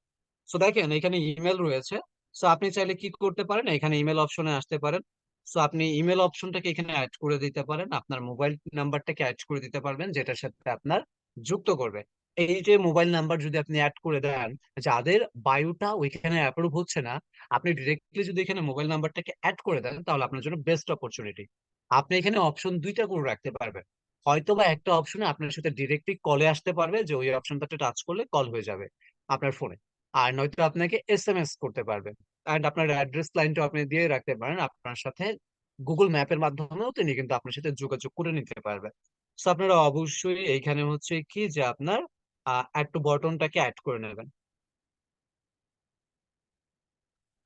সো দেখেন, এখানে ইমেল রয়েছে। সো আপনি চাইলে কি করতে পারেন, এখানে ইমেল অপশনে আসতে পারেন। সো আপনি ইমেল অপশনটাকে এখানে অ্যাড করে দিতে পারেন, আপনার মোবাইল নাম্বারটাকে অ্যাড করে দিতে পারবেন, যেটার সাথে আপনার যুক্ত করবে। এই যে মোবাইল নাম্বার যদি আপনি অ্যাড করে দেন, যাদের বায়োটা ওইখানে অ্যাপ্রুভ হচ্ছে না, আপনি ডিরেক্টলি যদি এখানে মোবাইল নাম্বারটাকে অ্যাড করে দেন, তাহলে আপনার জন্য বেস্ট অপরচুনিটি। আপনি এখানে অপশন দুইটা করে রাখতে পারবেন। হয়তো বা একটা অপশনে আপনার সাথে ডিরেক্টলি কলে আসতে পারবে, যে ওই অপশনটাতে টাচ করলে কল হয়ে যাবে আপনার ফোনে। আর নয়তো আপনাকে এসএমএস করতে পারবে। অ্যান্ড আপনার অ্যাড্রেস লাইনটা আপনি দিয়ে রাখতে পারেন, আপনার সাথে গুগল ম্যাপের মাধ্যমেও তিনি কিন্তু আপনার সাথে যোগাযোগ করে নিতে পারবে। সো আপনারা অবশ্যই এইখানে হচ্ছে কি যে আপনার অ্যাড টু বটনটাকে অ্যাড করে নেবেন।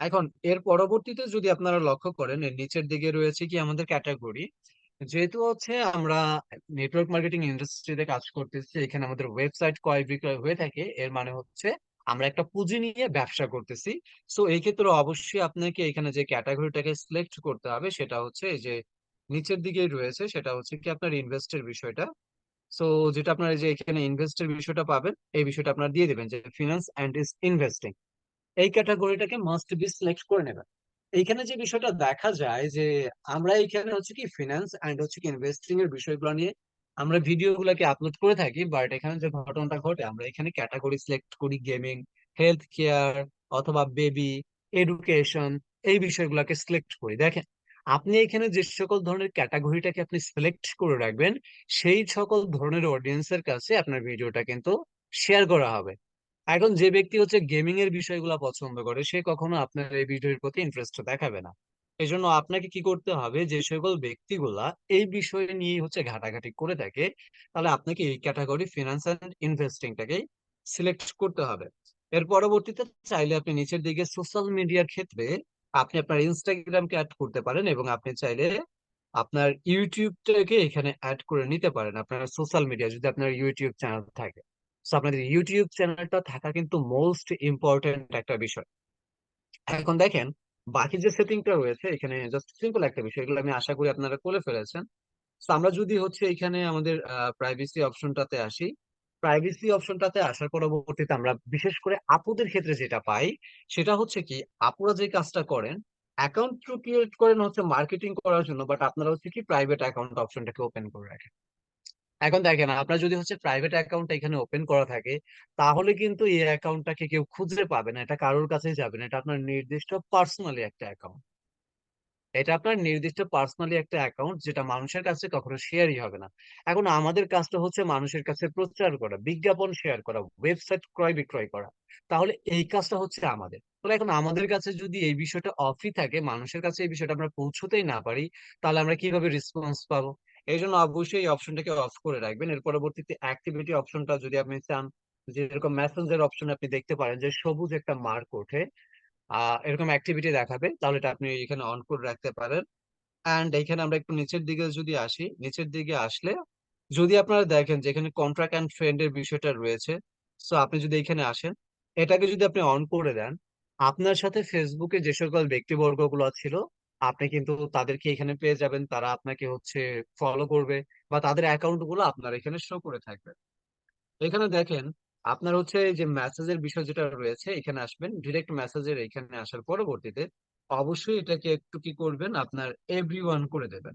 এখন এর পরবর্তীতে যদি আপনারা লক্ষ্য করেন, এর নিচের দিকে রয়েছে কি আমাদের ক্যাটাগরি। যেহেতু হচ্ছে আমরা নেটওয়ার্ক মার্কেটিং ইন্ডাস্ট্রিতে কাজ করতেছি, এখানে আমাদের ওয়েবসাইট ক্রয় বিক্রয় হয়ে থাকে, এর মানে হচ্ছে আমরা একটা পুঁজি নিয়ে ব্যবসা করতেছি। সো এই ক্ষেত্রে অবশ্যই আপনাকে এখানে যে ক্যাটাগরিটাকে সিলেক্ট করতে হবে, সেটা হচ্ছে এই যে নিচের দিকেই রয়েছে, সেটা হচ্ছে কি আপনার ইনভেস্টের বিষয়টা। সো যেটা আপনার এই যে এখানে ইনভেস্টের বিষয়টা পাবেন, এই বিষয়টা আপনার দিয়ে দিবেন যে ফিনান্স অ্যান্ড ইনভেস্টিং, এই ক্যাটাগরিটাকে মাস্ট বি সিলেক্ট করে নেবেন। এইখানে যে বিষয়টা দেখা যায় যে আমরা এখানে হচ্ছে কি ফিনান্স এন্ড হচ্ছে কি ইনভেস্টিং এর বিষয়গুলো নিয়ে আমরা ভিডিও গুলাকে আপলোড করে থাকি, বাট এখানে যে ঘটনাটা ঘটে, আমরা এখানে ক্যাটাগরি সিলেক্ট করি গেমিং, হেলথ কেয়ার, অথবা বেবি, এডুকেশন, এই বিষয়গুলোকে সিলেক্ট করি। দেখেন, আপনি এখানে যে সকল ধরনের ক্যাটাগরিটাকে আপনি সিলেক্ট করে রাখবেন, সেই সকল ধরনের অডিয়েন্সের কাছে আপনার ভিডিওটা কিন্তু শেয়ার করা হবে। এখন যে ব্যক্তি হচ্ছে গেমিং এর বিষয়গুলো পছন্দ করে, সে কখনো আপনার এই ভিডিওর প্রতি ইন্টারেস্ট দেখাবে না। এই জন্য আপনাকে কি করতে হবে, যে সকল ব্যক্তিগুলা এই বিষয় নিয়ে হচ্ছে ঘাটাঘাটি করে থাকে, তাহলে আপনাকে এই ক্যাটাগরি ফিনান্স অ্যান্ড ইনভেস্টিংটাকে সিলেক্ট করতে হবে। এর পরবর্তীতে চাইলে আপনি নিচের দিকে সোশ্যাল মিডিয়ার ক্ষেত্রে আপনি আপনার ইনস্টাগ্রামকে অ্যাড করতে পারেন, এবং আপনি চাইলে আপনার ইউটিউবটাকে এখানে অ্যাড করে নিতে পারেন, আপনার সোশ্যাল মিডিয়া যদি আপনার ইউটিউব চ্যানেল থাকে। তো আপনাদের ইউটিউব চ্যানেলটা থাকা কিন্তু মোস্ট ইম্পর্টেন্ট একটা বিষয়। এখন দেখেন, বাকি যে সেটিংটা রয়েছে এখানে জাস্ট সিম্পল একটা বিষয়, এগুলো আমি আশা করি আপনারা করে ফেলেছেন। তো আমরা যদি হচ্ছে এখানে আমাদের প্রাইভেসি অপশনটাতে আসি, প্রাইভেসি অপশনটাতে আসার পরবর্তীতে আমরা বিশেষ করে আপুদের ক্ষেত্রে যেটা পাই, সেটা হচ্ছে কি, আপুরা যে কাজটা করেন, অ্যাকাউন্ট ক্রিয়েট করেন হচ্ছে মার্কেটিং করার জন্য, বাট আপনারা হচ্ছে কি প্রাইভেট অ্যাকাউন্ট অপশনটাকে ওপেন করে রাখেন। এখন দেখেন, আপনার যদি হচ্ছে প্রাইভেট অ্যাকাউন্ট এখানে ওপেন করা থাকে, তাহলে কিন্তু এই অ্যাকাউন্টটাকে কেউ খুঁজে পাবে না, এটা কারোর কাছেই যাবে না, এটা আপনার নির্দিষ্ট পার্সোনালি একটা অ্যাকাউন্ট। এটা আপনার নির্দিষ্ট পার্সোনালি একটা অ্যাকাউন্ট, যেটা মানুষের কাছে কখনো শেয়ারই হবে না। এখন আমাদের কাজটা হচ্ছে মানুষের কাছে প্রচার করা, বিজ্ঞাপন শেয়ার করা, ওয়েবসাইট ক্রয় বিক্রয় করা। তাহলে এই কাজটা হচ্ছে আমাদের। তাহলে এখন আমাদের কাছে যদি এই বিষয়টা অফই থাকে, মানুষের কাছে এই বিষয়টা আমরা পৌঁছতেই না পারি, তাহলে আমরা কিভাবে রেসপন্স পাবো? এই জন্য অবশ্যই এই অপশনটাকে অফ করে রাখবেন। এর পরবর্তীতে অ্যাক্টিভিটি অপশনটা যদি আপনি চান, যেরকম মেসেঞ্জার অপশনে আপনি দেখতে পারেন যে সবুজ একটা মার্ক ওঠে, এরকম অ্যাক্টিভিটি দেখাবে, তাহলে এটা আপনি এখানে অন করে রাখতে পারেন। অ্যান্ড এখানে আমরা একটু নিচের দিকে যদি আসি, নিচের দিকে আসলে যদি আপনারা দেখেন যে এখানে কন্ট্রাক্ট অ্যান্ড ফ্রেন্ড এর বিষয়টা রয়েছে, সো আপনি যদি এখানে আসেন, এটাকে যদি আপনি অন করে দেন, আপনার সাথে ফেসবুকে যে সকল ব্যক্তিবর্গ গুলো ছিল, আপনি কিন্তু তাদেরকে এখানে পেয়ে যাবেন, তারা আপনাকে হচ্ছে ফলো করবে, বা তাদের অ্যাকাউন্ট গুলো আপনার এখানে শো করে থাকবে। এখানে দেখেন, আপনার হচ্ছে এই যে মেসেজের বিষয় যেটা রয়েছে, এখানে আসবেন ডিরেক্ট মেসেজের, এখানে আসার পরবর্তীতে অবশ্যই এটাকে একটু কি করবেন, আপনার এভরিওয়ান করে দেবেন।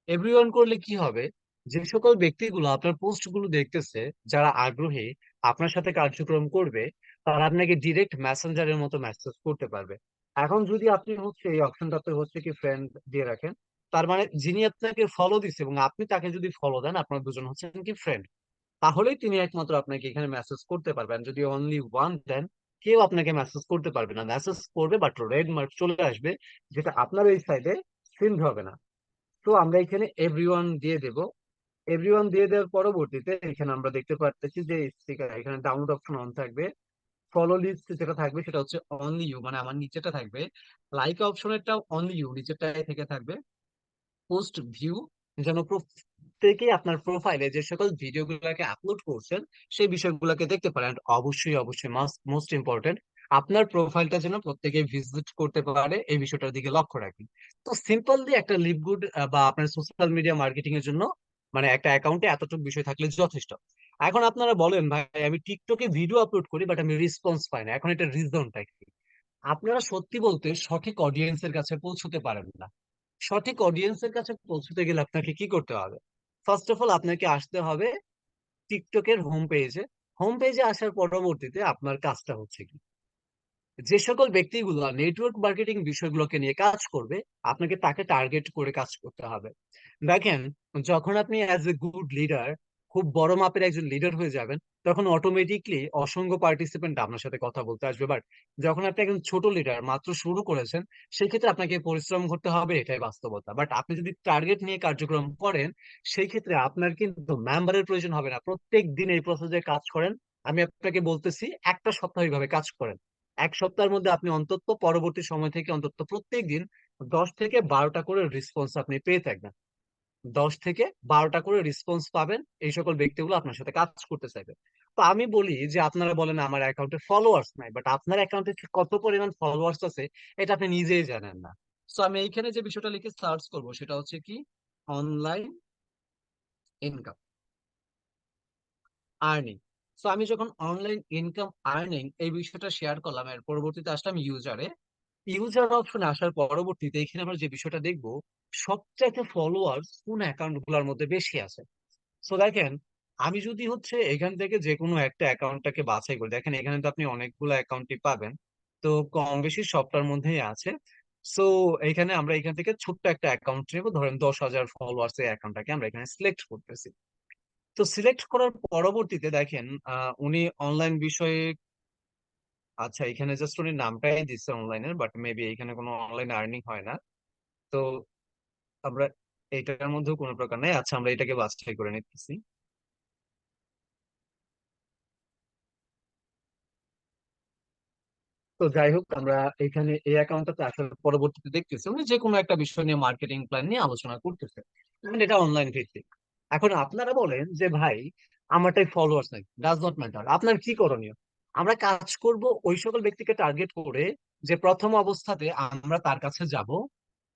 এভরিওয়ান করলে কি হবে, যে সকল ব্যক্তিগুলো আপনার পোস্ট গুলো দেখতেছে, যারা আগ্রহী আপনার সাথে কার্যক্রম করবে, তারা আপনাকে ডিরেক্ট মেসেঞ্জারের মতো মেসেজ করতে পারবে। এখন যদি আপনি হচ্ছে এই অপশনটাতে হচ্ছে কি ফ্রেন্ড দিয়ে রাখেন, তার মানে যিনি আপনাকে ফলো দিচ্ছে এবং আপনি তাকে যদি ফলো দেন, আপনার দুজন হচ্ছেন কি ফ্রেন্ড, তাহলেই তিনি একমাত্র আপনাকে এখানে মেসেজ করতে পারবেন। যদি অনলি ওয়ান দেন, কেউ আপনাকে মেসেজ করতে পারবে না, মেসেজ করবে বাট রেড মার্ক চলে আসবে, যেটা আপনার এই সাইডে সিন হবে না। তো আমরা এখানে এভরিওয়ান দিয়ে দেব। এভরিওয়ান দিয়ে দেওয়ার পরবর্তীতে এখানে আমরা দেখতে পাচ্ছি যে স্টিকার, এখানে ডাউনলোড অপশন অন থাকবে। ফলো লিস্ট যেটা থাকবে সেটা হচ্ছে অনলি ইউ, মানে আমার নিচেটা থাকবে। লাইক অপশনেরটা অনলি ইউ নিচেরটাই থেকে থাকবে। পোস্ট ভিউ, যেন প্রত্যেকেই আপনার প্রোফাইলে যে সকল ভিডিওগুলোকে আপলোড করছেন সেই বিষয়গুলোকে দেখতে পারেন। অবশ্যই অবশ্যই মোস্ট ইম্পর্টেন্ট, আপনার প্রোফাইলটা যেন প্রত্যেকে ভিজিট করতে পারে, এই বিষয়টার দিকে লক্ষ্য রাখবেন। তো সিম্পলি একটা লিভগুড বা আপনার সোশ্যাল মিডিয়া মার্কেটিং এর জন্য মানে একটা অ্যাকাউন্টে এতটুকু বিষয় থাকলে যথেষ্ট। এখন আপনারা বলেন, ভাই আমি টিকটকে ভিডিও আপলোড করি বাট আমি রেসপন্স পাই না, এখন এটা রিজনটা কি? আপনারা সত্যি বলতে সঠিক অডিয়েন্সের কাছে পৌঁছতে পারেন না। সঠিক অডিয়েন্সের কাছে পৌঁছতে গেলে আপনাকে কি করতে হবে? ফার্স্ট অফ অল আপনাকে আসতে হবে টিকটকের হোম পেজে। হোম পেজে আসার পরবর্তীতে আপনার কাজটা হচ্ছে কি, যে সকল ব্যক্তিগুলো নেটওয়ার্ক মার্কেটিং বিষয়গুলোকে নিয়ে কাজ করবে, আপনাকে তাকে টার্গেট করে কাজ করতে হবে। দেখেন, যখন আপনি অ্যাজ এ গুড লিডার, খুব বড় মাপের একজন লিডার হয়ে যাবেন, তখন অটোমেটিকলি অসংখ্য পার্টিসিপেন্ট আপনার সাথে কথা বলতে আসবে। বাট যখন আপনি একজন ছোট লিডার, মাত্র শুরু করেছেন, সেই ক্ষেত্রে আপনাকে পরিশ্রম করতে হবে, এটাই বাস্তবতা। বাট আপনি যদি টার্গেট নিয়ে কার্যক্রম করেন, সেই ক্ষেত্রে আপনার কিন্তু মেম্বারের প্রয়োজন হবে না, প্রত্যেক দিন এই প্রসেসে কাজ করেন। আমি আপনাকে বলতেছি, একটা সপ্তাহ এইভাবে কাজ করেন। এক সপ্তাহের মধ্যে আপনি অন্তত পরবর্তী সময় থেকে অন্তত প্রত্যেক দিন 10 থেকে 12টা করে রেসপন্স আপনি পেয়ে থাকবেন। 10 থেকে 12টা করে রেসপন্স পাবেন, এই সকল ব্যক্তিগুলো আপনার সাথে কাজ করতে চাইবে। তো আমি বলি যে, আপনারা বলেন আমার অ্যাকাউন্টে ফলোয়ার্স নাই, বাট আপনার অ্যাকাউন্টে কত পরিমাণ ফলোয়ার্স আছে এটা আপনি নিজেই জানেন না। তো আমি এইখানে যে বিষয়টা লিখে সার্চ করব সেটা হচ্ছে কি, অনলাইন ইনকাম আর্নিং। তো আমি যখন অনলাইন ইনকাম আর্নিং এই বিষয়টা শেয়ার করলাম, এর পরবর্তীতে আসলাম ইউজারে। ইউজার অপশনে আসার পরবর্তীতে এখানে আমরা যে বিষয়টা দেখবো, সবচাইতে ফলোয়ার্স কোন অ্যাকাউন্ট গুলোর মধ্যে বেশি আছে। সো দেখেন, আমি যদি হচ্ছে এখান থেকে যে কোনো একটা অ্যাকাউন্টটাকে বাছাই করি, দেখেন এখানে তো আপনি অনেকগুলো অ্যাকাউন্টই পাবেন, তো কম বেশি সবটার মধ্যেই আছে। সো এইখানে আমরা এখান থেকে ছোট্ট একটা অ্যাকাউন্ট নেবো, ধরেন 10,000 ফলোয়ার্স এর অ্যাকাউন্টটাকে আমরা এখানে সিলেক্ট করতেছি। তো সিলেক্ট করার পরবর্তীতে দেখেন উনি অনলাইন বিষয়ে, আচ্ছা এখানে জাস্ট উনি নামটাই দিচ্ছে অনলাইনের, বাট মেবি এখানে কোনো অনলাইন আর্নিং হয় না। তো আমরা এটার মধ্যেও কোনো প্রকার নাই, আচ্ছা আমরা এটাকে বাছাই করে নিতেছি। তো যাই হোক, আমরা এখানে এই অ্যাকাউন্টটাতে আসলে পরবর্তীতে দেখতেছি উনি যে কোনো একটা বিষয় নিয়ে মার্কেটিং প্ল্যান নিয়ে আলোচনা করতেছে, মানে এটা অনলাইন ভিত্তিক। এখন আপনারা বলেন যে ভাই আমারটাই ফলোয়ার্স নাই, ডাজ নট ম্যাটার, আপনার কি করণীয়? আমরা কাজ করব ওই সকল ব্যক্তিকে টার্গেট করে, যে প্রথম অবস্থাতে আমরা তার কাছে যাব,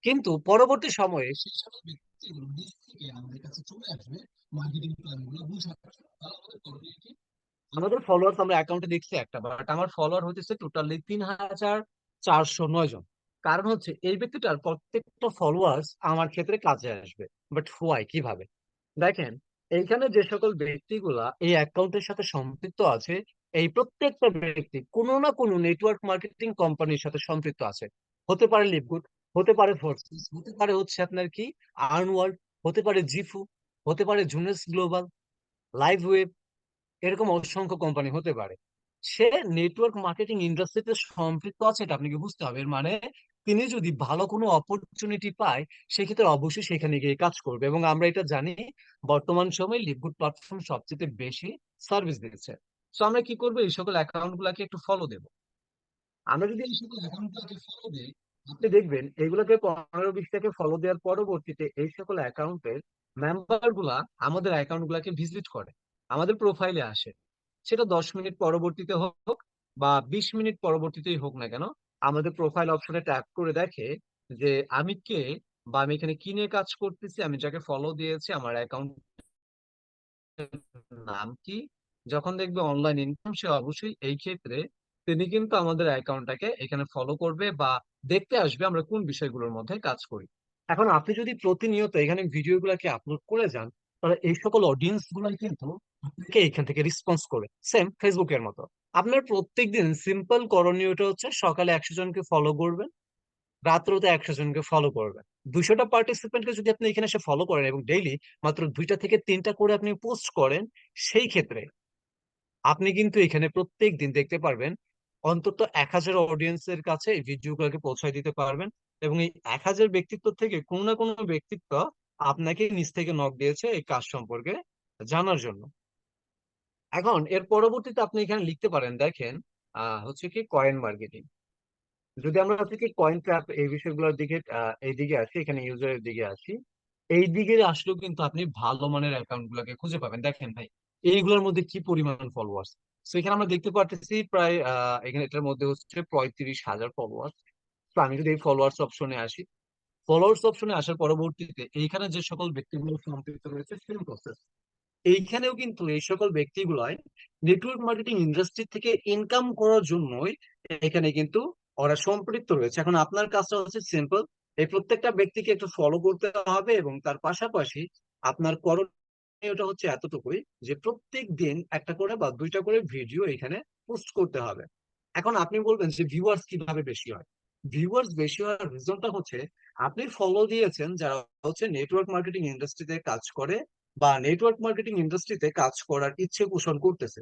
কিন্তু পরবর্তী সময়ে সেই সকল ব্যক্তিগুলো নিজ থেকে আমাদের কাছে চলে আসবে মার্কেটিং প্ল্যান গুলো বুঝার জন্য। তাহলে আমাদের করণীয় কি? আমাদের ফলোয়ার্স আমরা অ্যাকাউন্টে দেখছি একটা, বাট আমার ফলোয়ার হতেছে টোটালি 3,409 জন। কারণ হচ্ছে এই ব্যক্তিটার প্রত্যেকটা ফলোয়ার্স আমার ক্ষেত্রে কাজে আসবে। বাট হোয়াই, কিভাবে? দেখেন, এইখানে যে সকল ব্যক্তিগুলা এই অ্যাকাউন্টের সাথে সম্পৃক্ত আছে, এই প্রত্যেকটা ব্যক্তি কোনো না কোনো নেটওয়ার্ক মার্কেটিং কোম্পানির সাথে সম্পৃক্ত আছে। হতে পারে লিভগুড, হতে পারে ফোর্সিস, হতে পারে হচ্ছে আপনার কি আর্নওয়ার্ল্ড, হতে পারে জিফু, হতে পারে জুনেস গ্লোবাল, লাইভ ওয়েব, এরকম অসংখ্য কোম্পানি হতে পারে। সে নেটওয়ার্ক মার্কেটিং ইন্ডাস্ট্রিতে সম্পৃক্ত আছে, এটা আপনাকে বুঝতে হবে। এর মানে তিনি যদি ভালো কোনো অপরচুনিটি পায়, সেক্ষেত্রে অবশ্যই সেখানে গিয়ে কাজ করবে। এবং আমরা এটা জানি, বর্তমান সময়ে লিভগুড প্ল্যাটফর্ম সবচেয়ে বেশি সার্ভিস দিচ্ছে। তো আমরা কি করবো, এই সকল অ্যাকাউন্ট গুলাকে একটু ফলো দেবো। আমরা যদি এই সকল অ্যাকাউন্ট গুলাকে ফলো দিই, আপনি দেখবেন এগুলোকে 15-20টাকে ফলো দেওয়ার পরবর্তীতে এই সকল অ্যাকাউন্টের মেম্বার গুলা আমাদের অ্যাকাউন্ট গুলাকে ভিজিট করে, আমাদের প্রোফাইলে আসে। সেটা 10 মিনিট পরবর্তীতে হোক বা 20 মিনিট পরবর্তীতেই হোক না কেন, আমাদের প্রোফাইল অপশনে ট্যাপ করে দেখে যে আমি কে, বা আমি এখানে কি নিয়ে কাজ করতেছি, আমি যাকে ফলো দিয়েছি, আমার অ্যাকাউন্ট নাম কি। যখন দেখবে অনলাইন ইনকাম, সে অবশ্যই এই ক্ষেত্রে তিনি কিন্তু আমাদের অ্যাকাউন্টটাকে এখানে ফলো করবে বা দেখতে আসবে আমরা কোন বিষয়গুলোর মধ্যে কাজ করি। এখন আপনি যদি প্রতিনিয়ত এখানে ভিডিওগুলোকে আপলোড করে যান, তাহলে এই সকল অডিয়েন্স গুলাই কিন্তু আপনাকে এখান থেকে রেসপন্স করে, সেম ফেসবুকের মতো। আপনার প্রত্যেকদিন সিম্পল করণীয়টা হচ্ছে সকালে 100 জনকে ফলো করবেন, রাত্রেতে 100 জনকে ফলো করবেন। 200টা পার্টিসিপেন্টকে যদি আপনি এখানে এসে ফলো করেন এবং ডেইলি মাত্র 2টা থেকে 3টা করে আপনি পোস্ট করেন, সেই ক্ষেত্রে আপনি কিন্তু এখানে প্রত্যেক দিন দেখতে পারবেন অন্তত 1,000 অডিয়েন্সের কাছে এই ভিডিওগুলোকে পৌঁছায় দিতে পারবেন। এবং এই 1,000 ব্যক্তিত্ব থেকে কোনো না কোনো ব্যক্তিত্ব আপনাকে নিজ থেকে নক দিয়েছে এই কাজ সম্পর্কে জানার জন্য। এখন এর পরবর্তীতে আপনি এখানে লিখতে পারেন, দেখেন হচ্ছে কি কয়েন মার্কেটিং। যদি আমরা হচ্ছে কি কয়েন ট্র্যাপ এই বিষয়গুলোর দিকে এই দিকে আসি, এখানে ইউজারের দিকে আসি, এই দিকে আসলেও কিন্তু আপনি ভালো মানের অ্যাকাউন্ট গুলোকে খুঁজে পাবেন। দেখেন ভাই, এইগুলোর মধ্যে কি পরিমাণ ফলোয়ার্স। তো এখানে আমরা দেখতে পারতেছি প্রায় এখানে এটার মধ্যে হচ্ছে 35,000 ফলোয়ার্স। তো আমি যদি এই ফলোয়ার্স অপশনে আসি, ফলোয়ার্স অপশনে আসার পরবর্তীতে এইখানে যে সকল ব্যক্তিগুলো সম্পৃক্ত রয়েছে সেম প্রসেস। এইখানেও কিন্তু এই সকল ব্যক্তিগুলাই নেটওয়ার্ক মার্কেটিং ইন্ডাস্ট্রি থেকে ইনকাম করার জন্যই এখানে কিন্তু ওরা সম্পৃক্ত রয়েছে। এখন আপনার কাজটা হচ্ছে সিম্পল, এই প্রত্যেকটা ব্যক্তিকে একটু ফলো করতে হবে এবং তার পাশাপাশি আপনার করণীয়টা হচ্ছে এতটুকুই, যে প্রত্যেক দিন একটা করে বা 2টা করে ভিডিও এখানে পোস্ট করতে হবে। এখন আপনি বলবেন যে ভিউয়ার্স কিভাবে বেশি হয়? ভিউয়ার্স বেশি হওয়ার রিজনটা হচ্ছে আপনি ফলো দিয়েছেন যারা হচ্ছে নেটওয়ার্ক মার্কেটিং ইন্ডাস্ট্রিতে কাজ করে বা নেটওয়ার্ক মার্কেটিং ইন্ডাস্ট্রিতে কাজ করার ইচ্ছে পোষণ করতেছে।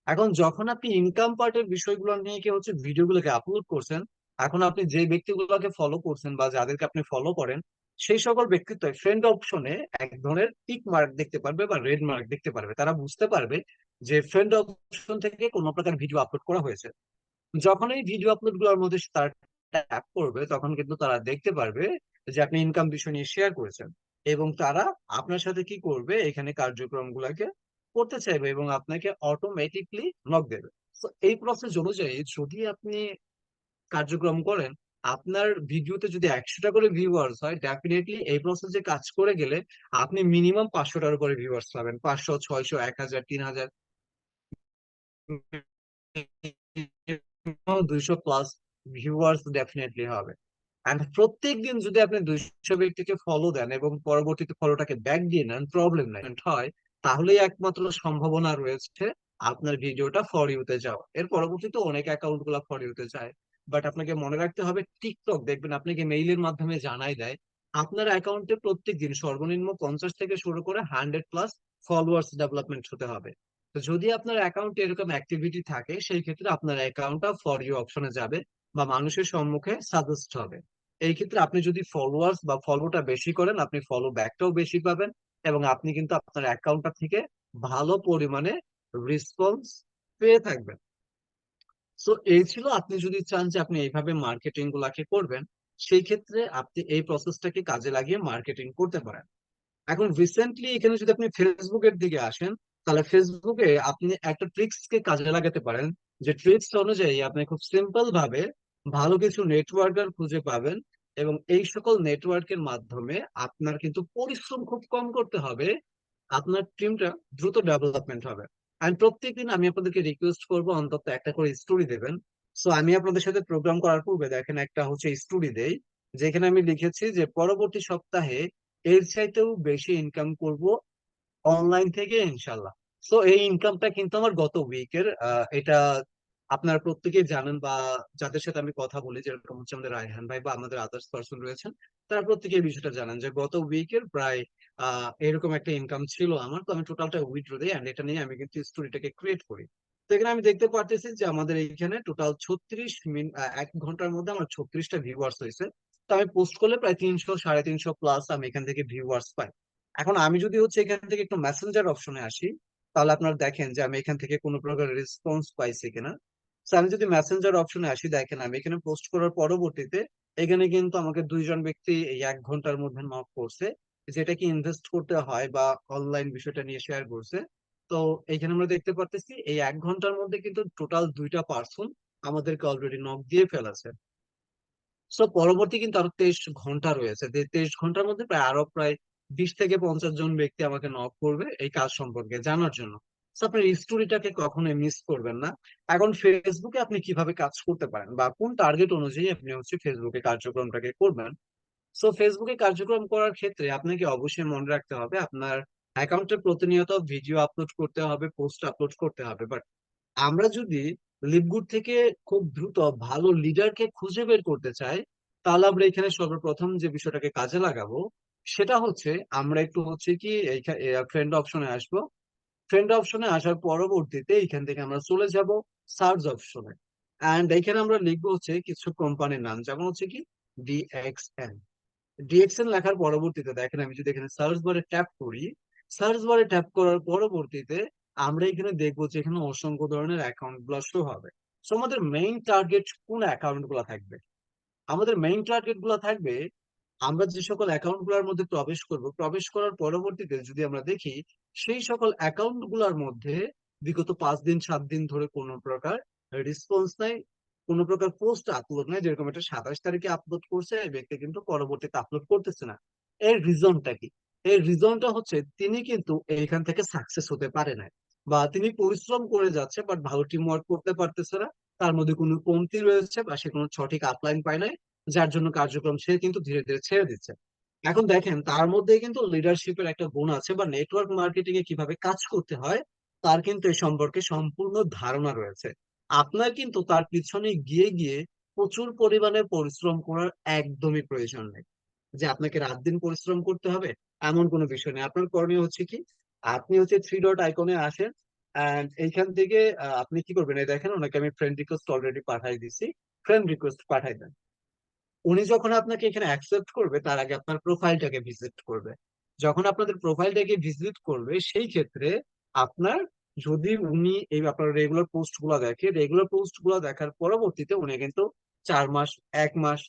এখন যখন আপনি ইনকাম পার্টের বিষয়গুলো নিয়ে কি হচ্ছে ভিডিওগুলোকে আপলোড করছেন, এখন আপনি যে ব্যক্তিগুলোকে ফলো করছেন বা যাদেরকে আপনি ফলো করেন, সেই সকল ব্যক্তিত্ব ফ্রেন্ড অপশনে এক ধরনের টিক মার্ক দেখতে পারবে বা রেড মার্ক দেখতে পারবে। তারা বুঝতে পারবে যে ফ্রেন্ড অপশন থেকে কোনো প্রকার ভিডিও আপলোড করা হয়েছে। যখন এই ভিডিও আপলোড গুলোর মধ্যে তারা ট্যাপ করবে, তখন কিন্তু তারা দেখতে পারবে যে আপনি ইনকাম বিষয় নিয়ে শেয়ার করেছেন, এবং তারা আপনার সাথে কি করবে, এখানে কার্যক্রম গুলাকে করতে চাইবে এবং আপনাকে অটোমেটিকলি নক দেবে। তো এই প্রসেস অনুযায়ী যদি আপনি কার্যক্রম করেন, আপনার ভিডিওতে যদি 100টা করে ভিউয়ার্স হয়, ডেফিনেটলি এই প্রসেসে কাজ করে গেলে আপনি মিনিমাম 500টার উপরে ভিউয়ার্স পাবেন, 500, 600, 1,000, 3,000, 200+ ভিউয়ার্স ডেফিনেটলি হবে। এন্ড প্রত্যেক দিন যদি আপনি 200 ব্যক্তিকে ফলো দেন এবং পরবর্তীতে ফলোটাকে ব্যাক দিয়ে নেন, প্রবলেম নাই হয়, তাহলেই একমাত্র সম্ভাবনা রয়েছে আপনার ভিডিওটা ফর ইউতে যাওয়া। এর পরবর্তীতে অনেক অ্যাকাউন্ট গুলা ফর ইউতে যায়। বাট আপনাকে মনে রাখতে হবে টিকটক দেখবেন আপনাকে মেইলের মাধ্যমে জানাই দেয় আপনার অ্যাকাউন্টে প্রত্যেকদিন সর্বনিম্ন 50 থেকে শুরু করে 100+ ফলোয়ার্স ডেভেলপমেন্ট হতে হবে। তো যদি আপনার অ্যাকাউন্টে এরকম অ্যাক্টিভিটি থাকে সেই ক্ষেত্রে আপনার অ্যাকাউন্টটা ফর ইউ অপশনে যাবে বা মানুষের সম্মুখে সাজেস্ট হবে। এই ক্ষেত্রে আপনি যদি ফলোয়ার্স বা ফলোটা বেশি করেন আপনি ফলো ব্যাকটাও বেশি পাবেন এবং আপনি কিন্তু আপনার অ্যাকাউন্টটা থেকে ভালো পরিমাণে রেসপন্স পেয়ে থাকবেন। সো এই ছিল, আপনি যদি চান যে আপনি এইভাবে মার্কেটিং গুলাকে করবেন সেই ক্ষেত্রে আপনি এই প্রসেসটাকে কাজে লাগিয়ে মার্কেটিং করতে পারেন। এখন রিসেন্টলি এখানে যদি আপনি ফেসবুকের দিকে আসেন তাহলে ফেসবুকে আপনি একটা ট্রিক্স কে কাজে লাগাতে পারেন, যে ট্রিক্স অনুযায়ী আপনি খুব সিম্পল ভাবে ভালো কিছু নেটওয়ার্কার খুঁজে পাবেন এবং এই সকল নেটওয়ার্কের মাধ্যমে আপনার কিন্তু পরিশ্রম খুব কম করতে হবে, আপনার টিমটা দ্রুত ডেভেলপমেন্ট হবে। আমি প্রত্যেকদিন আমি আপনাদেরকে রিকোয়েস্ট করব অন্তত একটা করে স্টোরি দেবেন। সো আমি আপনাদের সাথে প্রোগ্রাম করার পূর্বে দেখেন একটা হচ্ছে স্টোরি দেই, যেখানে আমি লিখেছি যে পরবর্তী সপ্তাহে এর চাইতেও বেশি ইনকাম করব অনলাইন থেকে ইনশাল্লাহ। সো এই ইনকামটা কিন্তু আমার গত উইকের, এটা আপনারা প্রত্যেকেই জানেন বা যাদের সাথে আমি কথা বলি যেরকম হচ্ছে আমাদের রায়হান ভাই বা আমাদের আদার্স পার্সন রয়েছেন, তারা প্রত্যেকে এই বিষয়টা জানেন যে গত উইকের প্রায় এরকম একটা ইনকাম ছিল আমার। তো আমি টোটালটা উইথড্র দিই এন্ড এটা নিয়ে আমি কিন্তু স্টোরিটাকে ক্রিয়েট করি। তো এখানে আমি দেখতে পারতেছি যে আমাদের এইখানে টোটাল 36 মিনিট, 1 ঘন্টার মধ্যে আমার 36টা ভিউয়ার্স হয়েছে। তো আমি পোস্ট করলে প্রায় 300 350 প্লাস আমি এখান থেকে ভিউয়ার্স পাই। এখন আমি যদি হচ্ছে এখান থেকে একটু মেসেঞ্জার অপশনে আসি তাহলে আপনারা দেখেন যে আমি এখান থেকে কোনো প্রকার রেসপন্স পাইছি কিনা। তো আমি যদি মেসেঞ্জার অপশনে আসি দেখেন আমি এখানে পোস্ট করার পরবর্তীতে এখানে কিন্তু আমাকে 2 জন ব্যক্তি এই 1 ঘন্টার মধ্যে নক করছে, যেটা কি ইনভেস্ট করতে হয় বা অনলাইন বিষয়টা নিয়ে শেয়ার করছে। তো এখানে আমরা দেখতে পারতেছি এই 1 ঘন্টার মধ্যে কিন্তু টোটাল 2টা পার্সন আমাদেরকে অলরেডি নক দিয়ে ফেলেছে। সো পরবর্তী কিন্তু আরো 23 ঘন্টা রয়েছে, 23 ঘন্টার মধ্যে প্রায় 20 থেকে 50 জন ব্যক্তি আমাকে নক করবে এই কাজ সম্পর্কে জানার জন্য। So, আপনার স্টোরিটাকে কখনোই মিস করবেন না। এখন ফেসবুকে আপনি কিভাবে কাজ করতে পারেন বা কোন টার্গেট অনুযায়ী আপনি হচ্ছে ফেসবুকে কার্যক্রমটাকে করবেন। সো ফেসবুকে কার্যক্রম করার ক্ষেত্রে আপনাকে অবশ্যই মনে রাখতে হবে আপনার অ্যাকাউন্টে প্রতিনিয়ত ভিডিও আপলোড করতে হবে, পোস্ট আপলোড করতে হবে। বাট আমরা যদি লিপগুড থেকে খুব দ্রুত ভালো লিডারকে খুঁজে বের করতে চাই তাহলে আমরা এখানে সর্বপ্রথম যে বিষয়টাকে কাজে লাগাবো সেটা হচ্ছে আমরা একটু হচ্ছে কি ফ্রেন্ড অপশনে আসবো। ফ্রেন্ড অপশনে আসার পরবর্তীতে এখান থেকে আমরা চলে যাব সার্চ অপশনে। এন্ড এখানে আমরা লিখবো হচ্ছে কিছু কোম্পানির নাম, যেমন হচ্ছে কি ডিএক্সএন। ডিএক্সএন লেখার পরবর্তীতে দেখেন আমি যদি এখানে সার্চ বারে ট্যাপ করি, সার্চ বারে ট্যাপ করার পরবর্তীতে আমরা এখানে দেখবো যে এখানে অসংখ্য ধরনের অ্যাকাউন্ট গুলো শো হবে। সো আমাদের মেইন টার্গেট কোন অ্যাকাউন্ট গুলো থাকবে? আমাদের মেইন টার্গেট গুলো থাকবে আমরা যে সকল অ্যাকাউন্ট গুলোর মধ্যে প্রবেশ করব, প্রবেশ করার পরবর্তীতে যদি আমরা দেখি সেই সকল অ্যাকাউন্ট গুলোর মধ্যে বিগত 5 দিন 7 দিন ধরে কোনো প্রকার রেসপন্স নাই, কোনো প্রকার পোস্ট আপলোড নাই, যেরকম একটা 27 তারিখে আপলোড করছে এই ব্যক্তি কিন্তু পরবর্তীতে আপলোড করতেছে না। এর রিজনটা কি? এর রিজনটা হচ্ছে তিনি কিন্তু এইখান থেকে সাকসেস হতে পারে না বা তিনি পরিশ্রম করে যাচ্ছে বাট ভালো টিম ওয়ার্ক করতে পারতেছে না, তার মধ্যে কোনো কমতি রয়েছে বা সে কোনো সঠিক আপলাইন পায় না, যার জন্য কার্যক্রম সে কিন্তু ধীরে ধীরে ছেড়ে দিচ্ছে। এখন দেখেন তার মধ্যে কিন্তু লিডারশিপের একটা গুণ আছে বা নেটওয়ার্ক মার্কেটিং এ কিভাবে কাজ করতে হয় তার কিন্তু এই সম্পর্কে সম্পূর্ণ ধারণা রয়েছে। আপনার কিন্তু তার পিছনে গিয়ে গিয়ে প্রচুর পরিমাণে পরিশ্রম করার একদমই প্রয়োজন নেই, যে আপনাকে রাত দিন পরিশ্রম করতে হবে এমন কোনো বিষয় নেই। আপনার করণীয় হচ্ছে কি, আপনি হচ্ছে 3 ডট আইকনে আসেন এন্ড এইখান থেকে আপনি কি করবেন, এই দেখেন ওনাকে আমি ফ্রেন্ড রিকোয়েস্ট অলরেডি পাঠাই দিছি, ফ্রেন্ড রিকোয়েস্ট পাঠাই দেন। উনি যখন আপনাকে এখানে অ্যাকসেপ্ট করবে তার আগে আপনার প্রোফাইলটাকে ভিজিট করবে। যখন আপনাদের প্রোফাইলটাকে ভিজিট করবে সেই ক্ষেত্রে আপনার, যদি উনি এই আপনার রেগুলার পোস্ট গুলা দেখে, রেগুলার পোস্ট গুলা দেখার পরবর্তীতে উনি কিন্তু 4 মাস, 1 মাস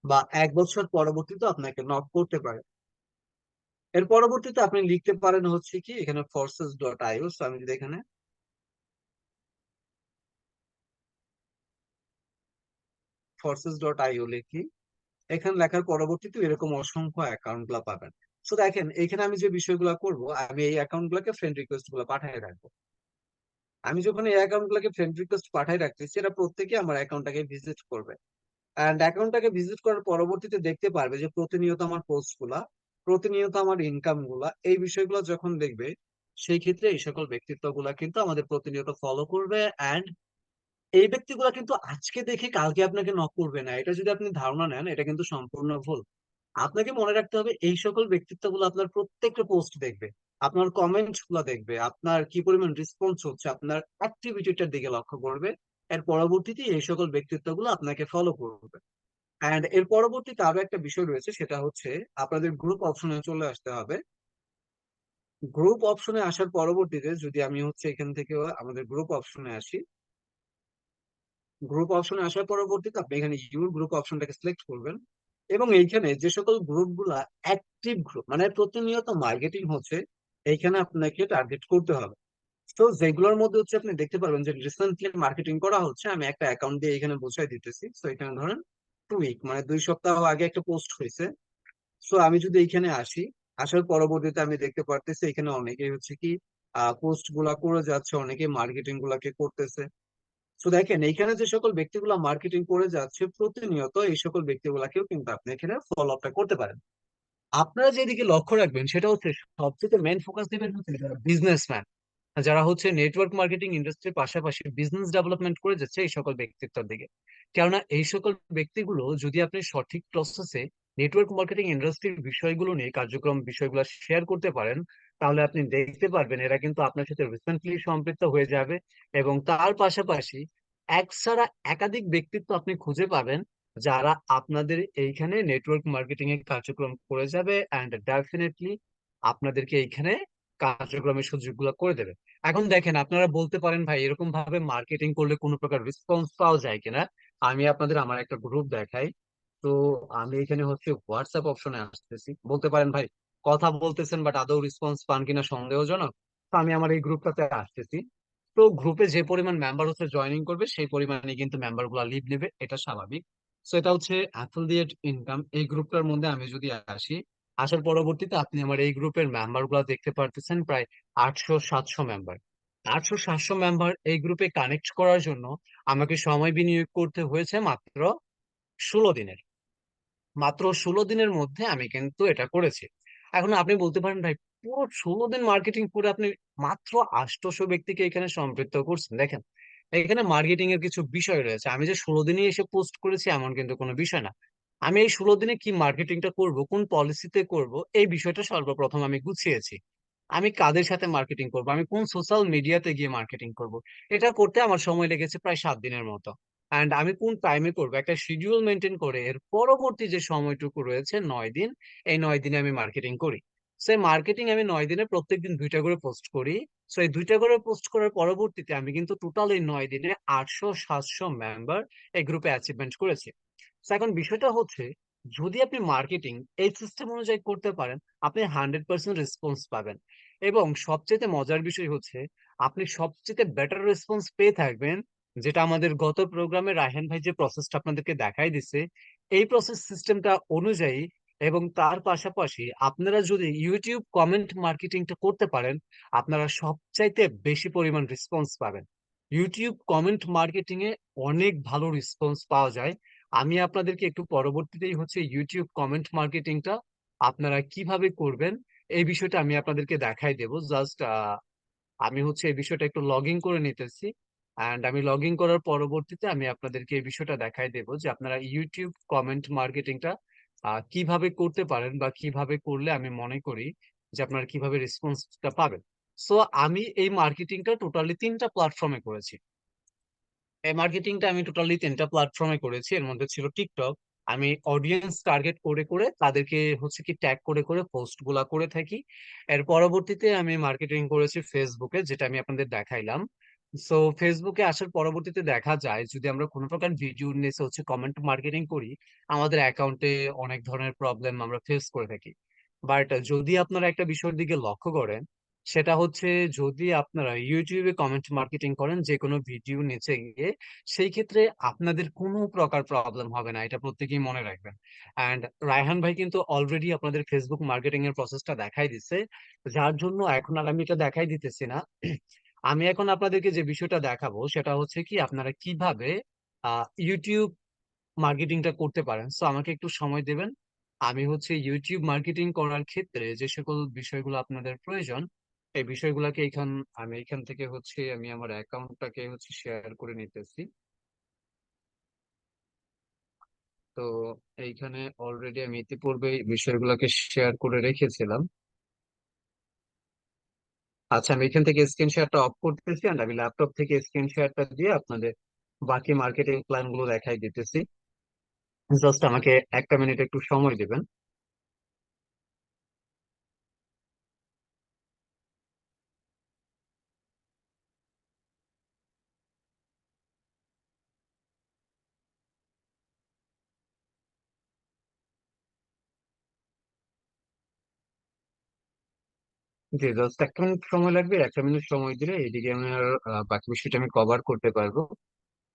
বা 1 বছর পরবর্তীতে আপনাকে নক করতে পারে। এর পরবর্তীতে আপনি লিখতে পারেন হচ্ছে কি এখানে forces.io। আমি যদি এখানে forces.io লিখি, এখানে লেখার পরবর্তীতে এরকম অসংখ্য অ্যাকাউন্ট গুলা পাবেন। তো দেখেন এখানে আমি যে বিষয়গুলো করব, আমি এই অ্যাকাউন্ট গুলাকে ফ্রেন্ড রিকোয়েস্ট গুলো পাঠিয়ে রাখবো। আমি যখন এই অ্যাকাউন্ট গুলাকে ফ্রেন্ড রিকোয়েস্ট পাঠিয়ে রাখতেছি এরা প্রত্যেকে আমার অ্যাকাউন্টটাকে ভিজিট করবে। এন্ড অ্যাকাউন্টটাকে ভিজিট করার পরবর্তীতে দেখতে পারবে যে প্রতিনিয়ত আমার পোস্ট গুলা, প্রতিনিয়ত আমার ইনকাম গুলা, এই বিষয়গুলো যখন দেখবে সেই ক্ষেত্রে এই সকল ব্যক্তিত্ব গুলা কিন্তু আমাদের প্রতিনিয়ত ফলো করবে এই ব্যক্তিগুলা কিন্তু আজকে দেখে কালকে আপনাকে নক করবে না, এটা যদি আপনি ধারণা নেন এটা কিন্তু সম্পূর্ণ ভুল। আপনাকে মনে রাখতে হবে এই সকল ব্যক্তিত্বগুলো আপনার প্রত্যেকটা পোস্ট দেখবে, আপনার কমেন্ট গুলো দেখবে, আপনার কি পরিমাণ রেসপন্স হচ্ছে, আপনার অ্যাক্টিভিটিটার দিকে লক্ষ্য করবে। এর পরবর্তীতে এই সকল ব্যক্তিত্বগুলো আপনাকে ফলো করবে। অ্যান্ড এর পরবর্তীতে আরো একটা বিষয় রয়েছে, সেটা হচ্ছে আপনাদের গ্রুপ অপশনে চলে আসতে হবে। গ্রুপ অপশনে আসার পরবর্তীতে যদি আমি হচ্ছে এখান থেকে আমাদের গ্রুপ অপশনে আসি, গ্রুপ অপশনে আসার পরবর্তীতে আপনি এখানে ইউর গ্রুপ অপশনটাকে সিলেক্ট করবেন। এবং এইখানে যে সকল গ্রুপ গুলা অ্যাক্টিভ গ্রুপ, মানে প্রতিনিয়ত মার্কেটিং হচ্ছে, এইখানে আপনাকে টার্গেট করতে হবে। তো যেগুলোর মধ্যে হচ্ছে আপনি দেখতে পারবেন যে রিসেন্টলি মার্কেটিং করা হচ্ছে, আমি একটা অ্যাকাউন্ট দিয়ে এখানে বোঝাই দিতেছি। তো এখানে ধরেন 2 উইক মানে 2 সপ্তাহ আগে একটা পোস্ট হয়েছে। সো আমি যদি এইখানে আসি, আসার পরবর্তীতে আমি দেখতে পারতেছি এখানে অনেকেই হচ্ছে কি পোস্ট গুলা করে যাচ্ছে, অনেকে মার্কেটিং গুলাকে করতেছে। তো দেখেন এইখানে যে সকল ব্যক্তিগুলা মার্কেটিং করে যাচ্ছে প্রতিনিয়ত, এই সকল ব্যক্তিগুলাকেও কিন্তু আপনি এখানে ফলো আপটা করতে পারেন। আপনারা যেদিকে লক্ষ্য রাখবেন সেটা হচ্ছে সবচেয়ে মেন ফোকাস দিবেন হচ্ছে যারা বিজনেসম্যান, যারা হচ্ছে নেটওয়ার্ক মার্কেটিং ইন্ডাস্ট্রির পাশাপাশি বিজনেস ডেভেলপমেন্ট করে যাচ্ছে, এই সকল ব্যক্তিত্বের দিকে। কেননা এই সকল ব্যক্তিগুলো যদি আপনি সঠিক প্রসেসে নেটওয়ার্ক মার্কেটিং ইন্ডাস্ট্রির বিষয়গুলো নিয়ে কার্যক্রম বিষয়গুলো শেয়ার করতে পারেন, তাহলে আপনি দেখতে পারবেন এরা কিন্তু আপনার সাথে রিসেন্টলি সম্পৃক্ত হয়ে যাবে। এবং তার পাশাপাশি এক ছাড়া একাধিক ব্যক্তিত্ব আপনি খুঁজে পাবেন যারা আপনাদের এইখানে নেটওয়ার্ক মার্কেটিং এর কার্যক্রম করে যাবে, অ্যান্ড ডেফিনেটলি আপনাদেরকে এইখানে কার্যক্রমের সুযোগগুলো করে দেবে। এখন দেখেন, আপনারা বলতে পারেন ভাই এরকম ভাবে মার্কেটিং করলে কোনো প্রকার রেসপন্স পাওয়া যায় কিনা। আমি আপনাদের আমার একটা গ্রুপ দেখাই। তো আমি এখানে হচ্ছে হোয়াটসঅ্যাপ অপশনে আসতেছি, বলতে পারেন ভাই কথা বলতেছেন বাট আদৌ রেসপন্স পান কিনা সন্দেহজনক। তো আমি আমার এই গ্রুপটাতে আসতেছি। তো গ্রুপে যে পরিমাণ মেম্বার হচ্ছে জয়েনিং করবে সেই পরিমাণে কিন্তু মেম্বার গুলা লিভ নেবে, এটা স্বাভাবিক। তো এটা হচ্ছে অ্যাফিলিয়েট ইনকাম। এই গ্রুপটার মধ্যে আমি যদি আসি, আসার পরবর্তীতে আপনি আমার এই গ্রুপের মেম্বার গুলা দেখতে পারতেছেন, প্রায় 800-700 মেম্বার। 800-700 মেম্বার এই গ্রুপে কানেক্ট করার জন্য আমাকে সময় বিনিয়োগ করতে হয়েছে মাত্র 16 দিনের। মাত্র 16 দিনের মধ্যে আমি কিন্তু এটা করেছি। এখন আপনি বলতে পারেন ভাই পুরো 16 দিন মার্কেটিং করে আপনি মাত্র 800 ব্যক্তিকে এখানে সম্পৃক্ত করছেন। দেখেন এখানে মার্কেটিং এর কিছু বিষয় রয়েছে, আমি যে 16 দিনে এসে পোস্ট করেছি এমন কিন্তু কোনো বিষয় না। আমি এই 16 দিনে কি মার্কেটিংটা করব, কোন পলিসিতে করব, এই বিষয়টা সর্বপ্রথম আমি গুছিয়েছি। আমি কাদের সাথে মার্কেটিং করব, আমি কোন সোশ্যাল মিডিয়াতে গিয়ে মার্কেটিং করব, এটা করতে আমার সময় লেগেছে প্রায় 7 দিনের মতো। অ্যান্ড আমি কোন টাইমে করবো একটা শিডিউল মেনটেন করে এর পরবর্তী যে সময়টুকু রয়েছে 9 দিন, এই 9 দিনে আমি মার্কেটিং করি। সেই মার্কেটিং আমি 9 দিনে প্রত্যেকদিন 2টা করে পোস্ট করি। সো এই 2টা করে পোস্ট করার পরবর্তীতে আমি কিন্তু টোটাল এই 9 দিনে 800-700 মেম্বার এই গ্রুপে অ্যাচিভমেন্ট করেছি। তো এখন বিষয়টা হচ্ছে, যদি আপনি মার্কেটিং এই সিস্টেম অনুযায়ী করতে পারেন, আপনি 100% রেসপন্স পাবেন। এবং সবচেয়ে মজার বিষয় হচ্ছে আপনি সবচেয়ে বেটার রেসপন্স পেয়ে থাকবেন, যেটা আমাদের গত প্রোগ্রামে রায়হান ভাই যে প্রসেসটা আপনাদেরকে দেখাই দিছে, এই প্রসেস সিস্টেমটা অনুযায়ী। এবং তার পাশাপাশি আপনারা যদি ইউটিউব কমেন্ট মার্কেটিংটা করতে পারেন, আপনারা সবচাইতে বেশি পরিমাণ রেসপন্স পাবেন। ইউটিউব কমেন্ট মার্কেটিং এ অনেক ভালো রেসপন্স পাওয়া যায়। আমি আপনাদেরকে একটু পরবর্তীতেই হচ্ছে ইউটিউব কমেন্ট মার্কেটিংটা আপনারা কিভাবে করবেন এই বিষয়টা আমি আপনাদেরকে দেখাই দেবো। জাস্ট আমি হচ্ছে এই বিষয়টা একটু লগ ইন করে নিতেছি। অ্যান্ড আমি লগ ইন করার পরবর্তীতে আমি আপনাদেরকে এই বিষয়টা দেখাই দেবো যে আপনারা ইউটিউব কমেন্ট মার্কেটিংটা কিভাবে করতে পারেন, বা কিভাবে করলে আমি মনে করি যে আপনারা কিভাবে রেসপন্সটা পাবেন। সো আমি এই মার্কেটিংটা টোটালি 3টা প্ল্যাটফর্মে করেছি। এই মার্কেটিংটা আমি টোটালি 3টা প্ল্যাটফর্মে করেছি। এর মধ্যে ছিল টিকটক। আমি অডিয়েন্স টার্গেট করে করে তাদেরকে হচ্ছে কি ট্যাগ করে করে পোস্ট গুলা করে থাকি। এর পরবর্তীতে আমি মার্কেটিং করেছি ফেসবুকে, যেটা আমি আপনাদের দেখাইলাম। সো ফেসবুকে আসার পরবর্তীতে দেখা যায় যদি আমরা কোনো প্রকার ভিডিও নিয়ে হচ্ছে কমেন্ট মার্কেটিং করি, আমাদের অ্যাকাউন্টে অনেক ধরনের প্রবলেম আমরা ফেস করে থাকি। বাট যদি আপনারা একটা বিষয়ের দিকে লক্ষ্য করেন, সেটা হচ্ছে যদি আপনারা ইউটিউবে কমেন্ট মার্কেটিং করেন যে কোনো ভিডিও নিচে গিয়ে, সেই ক্ষেত্রে আপনাদের কোনো প্রকার প্রবলেম হবে না, এটা প্রত্যেকেই মনে রাখবেন। অ্যান্ড রায়হান ভাই কিন্তু অলরেডি আপনাদের ফেসবুক মার্কেটিং এর প্রসেসটা দেখাই দিছে, যার জন্য এখন আর আমি এটা দেখাই দিতেছি না। আমি এখন আপনাদেরকে যে বিষয়টা দেখাবো সেটা হচ্ছে কি আপনারা কিভাবে ইউটিউব মার্কেটিংটা করতে পারেন। সো আমাকে একটু সময় দেবেন। আমি হচ্ছে ইউটিউব মার্কেটিং করার ক্ষেত্রে যে সকল বিষয়গুলো আপনাদের প্রয়োজন এই বিষয়গুলোকে আমি এখান থেকে হচ্ছে আমি আমার অ্যাকাউন্টটাকে হচ্ছে শেয়ার করে নিতেছি। তো এইখানে অলরেডি আমি ইতিপূর্বে এই বিষয়গুলোকে শেয়ার করে রেখেছিলাম। আচ্ছা, আমি এখান থেকে স্ক্রিন শেয়ারটা অফ করতেছি, আর আমি ল্যাপটপ থেকে স্ক্রিন শেয়ারটা দিয়ে আপনাদের বাকি মার্কেটিং প্ল্যান গুলো দেখাই দিতেছি। জাস্ট আমাকে একটা মিনিট একটু সময় দিবেন। জি, জাস্ট একটা মিনিট সময় লাগবে। একটা মিনিট সময় দিলে এইদিকে আমি আর বাকি বিষয়টা আমি কভার করতে পারবো।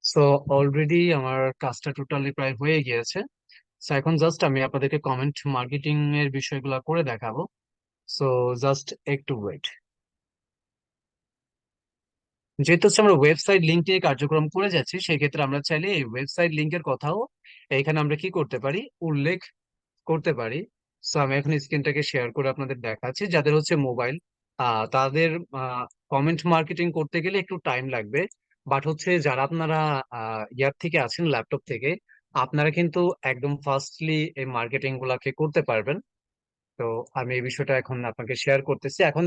সো অলরেডি আমার কাজটা টোটালি প্রায় হয়ে গিয়েছে। সো এখন জাস্ট আমি আপনাদেরকে কমেন্ট মার্কেটিং এর বিষয়গুলো করে দেখাবো। সো জাস্ট একটু ওয়েট। যেহেতু হচ্ছে আমরা ওয়েবসাইট লিঙ্ক নিয়ে কার্যক্রম করে যাচ্ছি, সেক্ষেত্রে আমরা চাইলে এই ওয়েবসাইট লিঙ্কের কথাও এখানে আমরা কি করতে পারি, উল্লেখ করতে পারি। সো আমি এখন স্ক্রিনটাকে শেয়ার করে আপনাদের দেখাচ্ছি। যাদের হচ্ছে মোবাইল, তাদের কমেন্ট মার্কেটিং করতে গেলে একটু টাইম লাগবে। বাট হচ্ছে যারা আপনারা ইয়ার থেকে আছেন, ল্যাপটপ থেকে, আপনারা কিন্তু একদম ফার্স্টলি এই মার্কেটিং গুলাকে করতে পারবেন। তো আমি এই বিষয়টা এখন আপনাকে শেয়ার করতেছি। এখন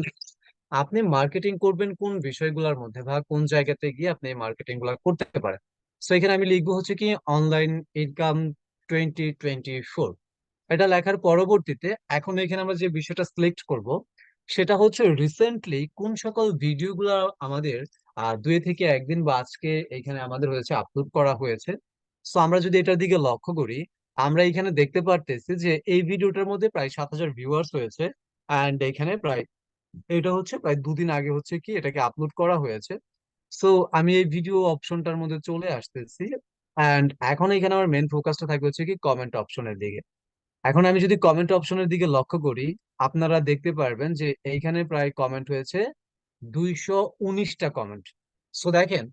আপনি মার্কেটিং করবেন কোন বিষয়গুলোর মধ্যে বা কোন জায়গাতে গিয়ে আপনি এই মার্কেটিং গুলা করতে পারেন। তো এখানে আমি লিখবো হচ্ছে কি, অনলাইন ইনকাম 2024। এটা লেখার পরবর্তীতে এখন এখানে আমরা যে বিষয়টা সিলেক্ট করব, সেটা হচ্ছে রিসেন্টলি কোন সকল ভিডিওগুলো আমাদের 2 থেকে 1 দিন বা আজকে এখানে আমাদের হয়েছে আপলোড করা হয়েছে। সো আমরা যদি এটার দিকে লক্ষ্য করি, আমরা এখানে দেখতে পারতেছি যে এই ভিডিওটার মধ্যে প্রায় 7,000 ভিউয়ার্স হয়েছে। অ্যান্ড এখানে প্রায় এটা হচ্ছে প্রায় 2 দিন আগে হচ্ছে কি এটাকে আপলোড করা হয়েছে। সো আমি এই ভিডিও অপশনটার মধ্যে চলে আসতেছি। অ্যান্ড এখন এখানে আমার মেন ফোকাসটা থাকবে হচ্ছে কি কমেন্ট অপশনের দিকে। এখন আমি যদি কমেন্ট অপশনের দিকে লক্ষ্য করি, আপনারা দেখতে পারবেন যে এইখানে প্রায় কমেন্ট হয়েছে 219টা কমেন্ট। সো দেখেন,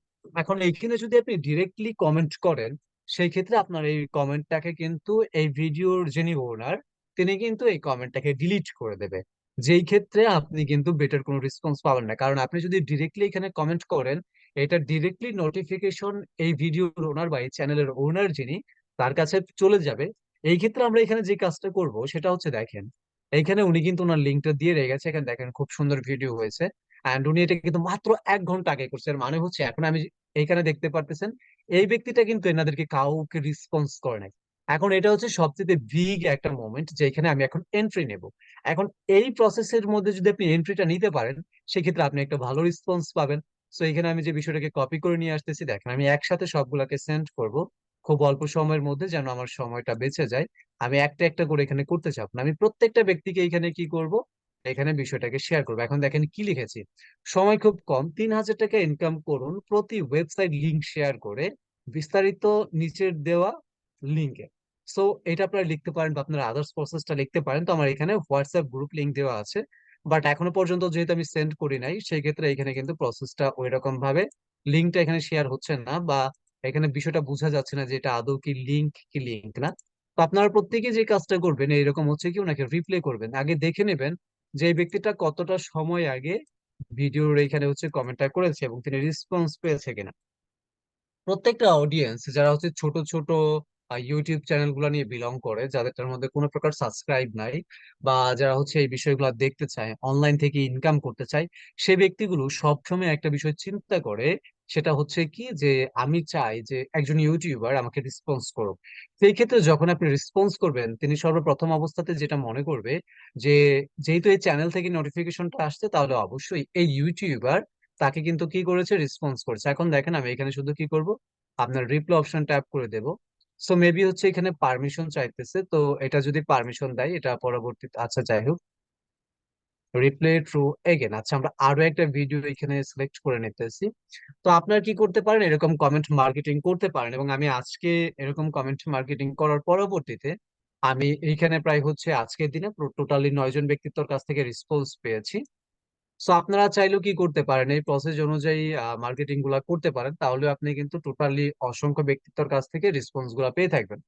এখন এইখানে যদি আপনি ডিরেক্টলি কমেন্ট করেন, সেই ক্ষেত্রে আপনার এই কমেন্টটাকে কিন্তু এই ভিডিওর যিনি ওনার, তিনি কিন্তু এই কমেন্টটাকে ডিলিট করে দেবে। যেই ক্ষেত্রে আপনি কিন্তু বেটার কোনো রেসপন্স পাবেন না, কারণ আপনি যদি ডিরেক্টলি এখানে কমেন্ট করেন, এটা ডিরেক্টলি নোটিফিকেশন এই ভিডিওর ওনার বা এই চ্যানেলের ওনার যিনি, তার কাছে চলে যাবে। এই ক্ষেত্রে আমরা এখানে যে কাজটা করব সেটা হচ্ছে, দেখেন এইখানে উনি কিন্তু ওনার লিঙ্কটা দিয়ে রেখেছে। এখানে দেখেন খুব সুন্দর ভিডিও হয়েছে। এন্ড উনি এটা কিন্তু মাত্র 1 ঘন্টা আগে করছে। এর মানে হচ্ছে এখন আমি এইখানে দেখতে পারতেছেন এই ব্যক্তিটা কিন্তু এনাদেরকে কাউকে রেসপন্স করে নাই। এখন এটা হচ্ছে সবচেয়ে বিগ একটা মোমেন্ট, যেখানে আমি এখন এন্ট্রি নেব। এখন এই প্রসেসের মধ্যে যদি আপনি এন্ট্রিটা নিতে পারেন, সেক্ষেত্রে আপনি একটা ভালো রেসপন্স পাবেন। সো এখানে আমি যে বিষয়টাকে কপি করে নিয়ে আসতেছি, দেখেন আমি একসাথে সবগুলাকে সেন্ড করব খুব অল্প সময়ের মধ্যে, যেন আমার সময়টা বেঁচে যায়। আমি একটা একটা করে এখানে করতে চাপ না, আমি প্রত্যেকটা ব্যক্তিকে এখানে কি করব, এখানে বিষয়টাকে শেয়ার করবো। এখন দেখেন কি লিখেছি, সময় খুব কম, 3,000 টাকা ইনকাম করুন প্রতি ওয়েবসাইট লিংক শেয়ার করে, বিস্তারিত নিচের দেওয়া লিঙ্কে। সো এটা আপনারা লিখতে পারেন বা আপনারা আদার্স প্রসেসটা লিখতে পারেন। তো আমার এখানে হোয়াটসঅ্যাপ গ্রুপ লিংক দেওয়া আছে, বাট এখনো পর্যন্ত যেহেতু আমি সেন্ড করি নাই, সেই ক্ষেত্রে এখানে কিন্তু প্রসেসটা ওই রকম ভাবে লিঙ্কটা এখানে শেয়ার হচ্ছে না, বা এখানে বিষয়টা বোঝা যাচ্ছে না যে এটা আদৌ কি লিঙ্ক না। তো আপনারা প্রত্যেকে যে কাজটা করবেন, এইরকম হচ্ছে কি ওনাকে রিপ্লে করবেন, আগে দেখে নেবেন যে এই ব্যক্তিটা কতটা সময় আগে ভিডিওর এখানে হচ্ছে কমেন্টটা করেছে এবং তিনি রেসপন্স পেয়েছে কিনা। প্রত্যেকটা অডিয়েন্স যারা হচ্ছে ছোট ছোট ইউটিউব চ্যানেল গুলো নিয়ে বিলং করে, যাদের মধ্যে কোনো প্রকার সাবস্ক্রাইব নাই, বা যারা হচ্ছে এই বিষয়গুলো দেখতে চায়, অনলাইন থেকে ইনকাম করতে চায়, সেই ব্যক্তিগুলো সবসময় একটা বিষয় চিন্তা করে। সেটা হচ্ছে কি যে আমি চাই যে একজন ইউটিউবার আমাকে রেসপন্স করুক। সেই ক্ষেত্রে যখন আপনি রেসপন্স করবেন, তিনি সর্বপ্রথম অবস্থাতে যেটা মনে করবে যে যেহেতু এই চ্যানেল থেকে নোটিফিকেশনটা আসছে, তাহলে অবশ্যই এই ইউটিউবার তাকে কিন্তু কি করেছে, রেসপন্স করেছে। এখন দেখেন আমি এখানে শুধু কি করব, আপনার রিপ্লাই অপশন ট্যাপ করে দেব। সো মেবি হচ্ছে এখানে পারমিশন চাইতেছে, তো এটা যদি পারমিশন দেয় এটা পরবর্তীতে, আচ্ছা যাই হোক, রিপ্লে ট্রু এগেন। আচ্ছা, আমরা আরো একটা ভিডিও এখানে সিলেক্ট করে নিতেছি। তো আপনারা কি করতে পারেন, এরকম কমেন্ট মার্কেটিং করতে পারেন। এবং আমি আজকে এরকম কমেন্ট মার্কেটিং করার পরবর্তীতে আমি এইখানে প্রায় হচ্ছে আজকের দিনে টোটালি 9 জন ব্যক্তিত্বর কাছ থেকে রেসপন্স পেয়েছি। সো আপনারা চাইলেও কি করতে পারেন, এই প্রসেস অনুযায়ী মার্কেটিং গুলা করতে পারেন, তাহলে আপনি কিন্তু টোটালি অসংখ্য ব্যক্তিত্বর কাছ থেকে রেসপন্স গুলা পেয়ে থাকবেন।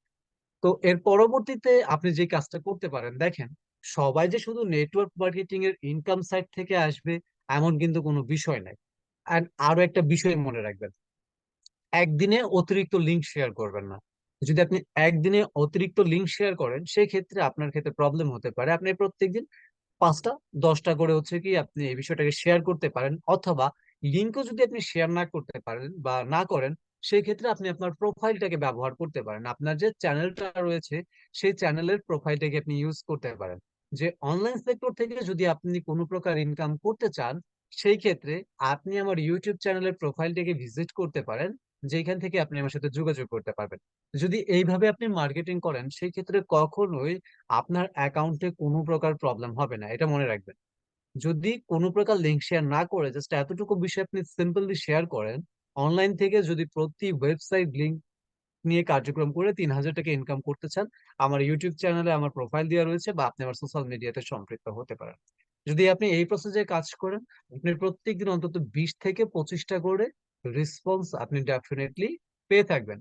তো এর পরবর্তীতে আপনি যে কাজটা করতে পারেন, দেখেন সবাই যে শুধু নেটওয়ার্ক মার্কেটিং এর ইনকাম সাইড থেকে আসবে এমন কিন্তু কোনো বিষয় নাই। আর আরো একটা বিষয় মনে রাখবেন, একদিনে অতিরিক্ত লিঙ্ক শেয়ার করবেন না। যদি আপনি একদিনে অতিরিক্ত লিঙ্ক শেয়ার করেন, সেই ক্ষেত্রে আপনার ক্ষেত্রে প্রবলেম হতে পারে। আপনি প্রত্যেকদিন 5টা 10টা করে হচ্ছে কি আপনি এই বিষয়টাকে শেয়ার করতে পারেন, অথবা লিঙ্কও যদি আপনি শেয়ার না করতে পারেন বা না করেন, সেই ক্ষেত্রে আপনি আপনার প্রোফাইলটাকে ব্যবহার করতে পারেন। আপনার যে চ্যানেলটা রয়েছে সেই চ্যানেলের প্রোফাইলটাকে আপনি ইউজ করতে পারেন। যে অনলাইন সেক্টর থেকে যদি আপনি কোনো প্রকার ইনকাম করতে চান, সেই ক্ষেত্রে আপনি আমার ইউটিউব চ্যানেলের প্রোফাইলটাকে ভিজিট করতে পারেন, যেখান থেকে আপনি আমার সাথে যোগাযোগ করতে পারবেন। যদি এইভাবে আপনি মার্কেটিং করেন, সেই ক্ষেত্রে কখনোই আপনার অ্যাকাউন্টে কোনো প্রকার প্রবলেম হবে না, এটা মনে রাখবেন। যদি কোনো প্রকার লিঙ্ক শেয়ার না করে জাস্ট এতটুকু বিষয় আপনি সিম্পলি শেয়ার করেন, অনলাইন থেকে যদি প্রতি ওয়েবসাইট লিঙ্ক নিয়ে কার্যক্রম করে 3,000 টাকা ইনকাম করতে চান, আমার ইউটিউব চ্যানেলে আমার প্রোফাইল দেওয়া রয়েছে, বা আপনি আমার সোশ্যাল মিডিয়াতে সম্পৃক্ত হতে পারেন। যদি আপনি এই প্রসেসে কাজ করেন, আপনি প্রত্যেকদিন অন্তত 20 থেকে 25টা করে রেসপন্স আপনি ডেফিনেটলি পেয়ে থাকবেন।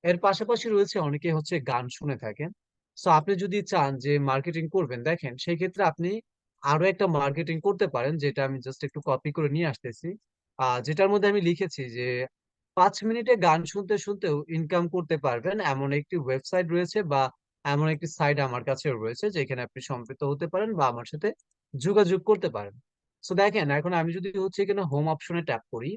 এর পাশাপাশি রয়েছে অনেকে হচ্ছে গান শুনে থাকেন। সো আপনি যদি চান যে মার্কেটিং করবেন, দেখেন সেই ক্ষেত্রে আপনি আরো একটা মার্কেটিং করতে পারেন, যেটা আমি জাস্ট একটু কপি করে নিয়ে আসতেছি। যেটার মধ্যে আমি লিখেছি যে 5 মিনিটে গান শুনতে শুনতেও ইনকাম করতে পারবেন এমন একটি ওয়েবসাইট রয়েছে, বা এমন একটি সাইট আমার কাছেও রয়েছে, যেখানে আপনি সম্পৃক্ত হতে পারেন বা আমার সাথে যোগাযোগ করতে পারেন। সো দেখেন, এখন আমি যদি হচ্ছে এখানে হোম অপশনে ট্যাপ করি,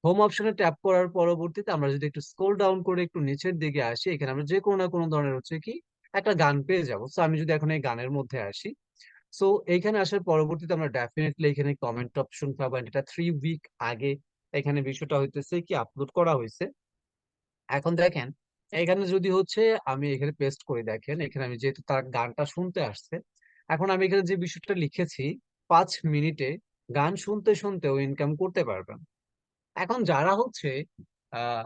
হোম অপশনে ট্যাপ করার পরবর্তীতে আমরা যদি একটু স্ক্রল ডাউন করে একটু নিচের দিকে আসি, এখানে আমরা যে কোনো না কোনো ধরনের হচ্ছে কি একটা গান পেয়ে যাবো। তো আমি যদি এখন এই গানের মধ্যে আসি, সো এইখানে আসার পরবর্তীতে আমরা ডেফিনেটলি এখানে কমেন্ট অপশন পাবো। And এটা 3 উইক আগে এখানে বিষয়টা হইতেছে কি আপলোড করা হয়েছে। এখন দেখেন, এখানে যদি হচ্ছে আমি এখানে পেস্ট করি, দেখেন এখানে আমি যেহেতু তার গানটা শুনতে আসছে, এখন আমি এখানে যে বিষয়টা লিখেছি, 5 মিনিটে গান শুনতে শুনতেও ইনকাম করতে পারবেন। এখন যারা হচ্ছে আহ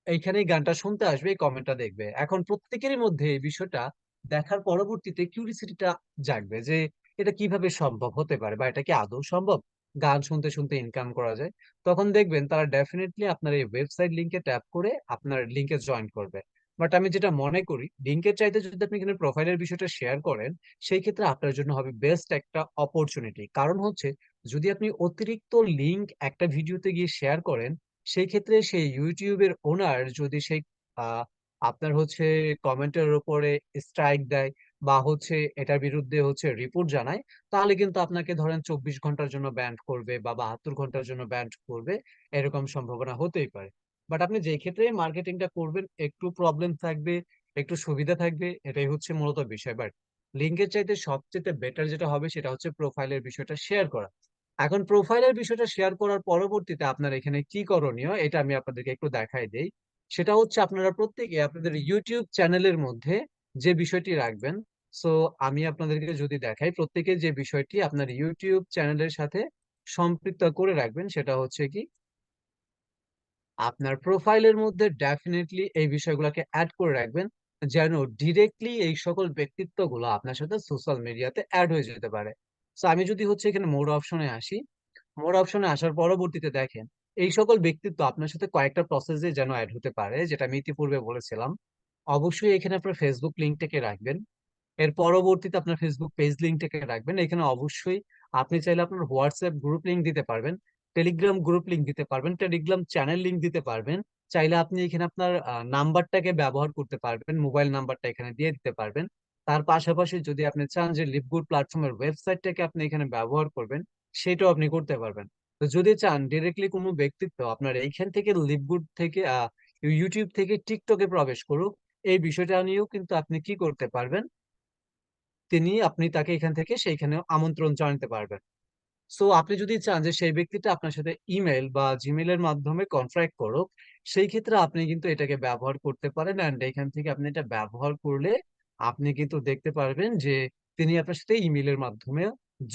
এইখানে এই গানটা শুনতে আসবে, এই কমেন্টটা দেখবে, এখন প্রত্যেকেরই মধ্যে এই বিষয়টা দেখার পরবর্তীতে কিউরিসিটিটা জাগবে যে এটা কিভাবে সম্ভব হতে পারে, বা এটা কি আদৌ সম্ভব গান শুনতে শুনতে ইনকাম করা যায়। তখন দেখবেন তারা ডেফিনেটলি আপনার এই ওয়েবসাইট লিংকে ট্যাপ করে আপনার লিংকে জয়েন করবে। বাট আমি যেটা মনে করি, লিংকের চাইতে যদি আপনি এখানে প্রোফাইলের বিষয়টা শেয়ার করেন, সেই ক্ষেত্রে আপনার জন্য হবে বেস্ট একটা অপরচুনিটি। কারণ হচ্ছে, যদি আপনি অতিরিক্ত লিংক একটা ভিডিওতে গিয়ে শেয়ার করেন, সেই ক্ষেত্রে সেই ইউটিউবের ওনার যদি সেই আহ, আপনার হচ্ছে কমেন্টের উপরে স্ট্রাইক দেয়, বা হচ্ছে এটার বিরুদ্ধে হচ্ছে রিপোর্ট জানায়, তাহলে কিন্তু আপনাকে ধরেন 24 ঘন্টার জন্য ব্যান্ড করবে বা 72 ঘন্টার জন্য ব্যান্ড করবে। এরকম সম্ভাবনা হতেই পারে। বাট আপনি যে ক্ষেত্রে মার্কেটিংটা করবেন, একটু প্রবলেম থাকবে, একটু সুবিধা থাকবে, এটাই হচ্ছে মূলত বিষয়। বাট লিঙ্কের চাইতে সবচেয়ে বেটার যেটা হবে, সেটা হচ্ছে প্রোফাইলের বিষয়টা শেয়ার করা। এখন প্রোফাইলের বিষয়টা শেয়ার করার পরবর্তীতে আপনার এখানে কি করণীয়, এটা আমি আপনাদেরকে একটু দেখাই দেই। সেটা হচ্ছে, আপনারা প্রত্যেকে আপনাদের ইউটিউব চ্যানেলের মধ্যে যে বিষয়টি রাখবেন। সো আমি আপনাদেরকে যদি দেখাই, প্রত্যেকে যে বিষয়টি আপনার ইউটিউব চ্যানেলের সাথে সম্পৃক্ত করে রাখবেন, সেটা হচ্ছে কি আপনার প্রোফাইলের মধ্যে ডেফিনেটলি এই বিষয়গুলোকে অ্যাড করে রাখবেন, যেন ডিরেক্টলি এই সকল ব্যক্তিত্বগুলো আপনার সাথে সোশ্যাল মিডিয়াতে অ্যাড হয়ে যেতে পারে। তো আমি যদি হচ্ছে এখানে মোর অপশনে আসি, মোর অপশনে আসার পরবর্তীতে দেখেন এই সকল ব্যক্তিত্ব আপনার সাথে কয়েকটা প্রসেসে যেন অ্যাড হতে পারে, যেটা আমি ইতিপূর্বে বলেছিলাম। অবশ্যই এখানে আপনার ফেসবুক লিঙ্কটাকে রাখবেন। এর পরবর্তীতে আপনার ফেসবুক পেজ লিঙ্কটাকে রাখবেন। এখানে অবশ্যই আপনি চাইলে আপনার হোয়াটসঅ্যাপ গ্রুপ লিঙ্ক দিতে পারবেন, টেলিগ্রাম গ্রুপ লিঙ্ক দিতে পারবেন, টেলিগ্রাম চ্যানেল লিঙ্ক দিতে পারবেন। চাইলে আপনি এখানে আপনার নাম্বারটাকে ব্যবহার করতে পারবেন, মোবাইল নাম্বারটা এখানে দিয়ে দিতে পারবেন। তার পাশাপাশি যদি আপনি চান যে লিভগুড প্ল্যাটফর্মের ওয়েবসাইটটাকে আপনি এখানে ব্যবহার করবেন, সেটাও আপনি করতে পারবেন। তো যদি চান ডিরেক্টলি কোনো ব্যক্তিত্ব আপনার এইখান থেকে লিভগুড থেকে ইউটিউব থেকে টিকটকে প্রবেশ করুক, এই বিষয়টা নিয়েও কিন্তু আপনি কি করতে পারবেন, আপনি তাকে এখান থেকে সেইখানে আমন্ত্রণ জানাতে পারবেন। সো আপনি যদি চান যে সেই ব্যক্তিটা আপনার সাথে ইমেল বা জিমেলের মাধ্যমে কন্ট্রাক্ট করুক, সেই ক্ষেত্রে আপনি কিন্তু এটাকে ব্যবহার করতে পারেন। অ্যান্ড এখান থেকে আপনি এটা ব্যবহার করলে আপনি কিন্তু দেখতে পারবেন যে তিনি আপনার সাথে ইমেলের মাধ্যমে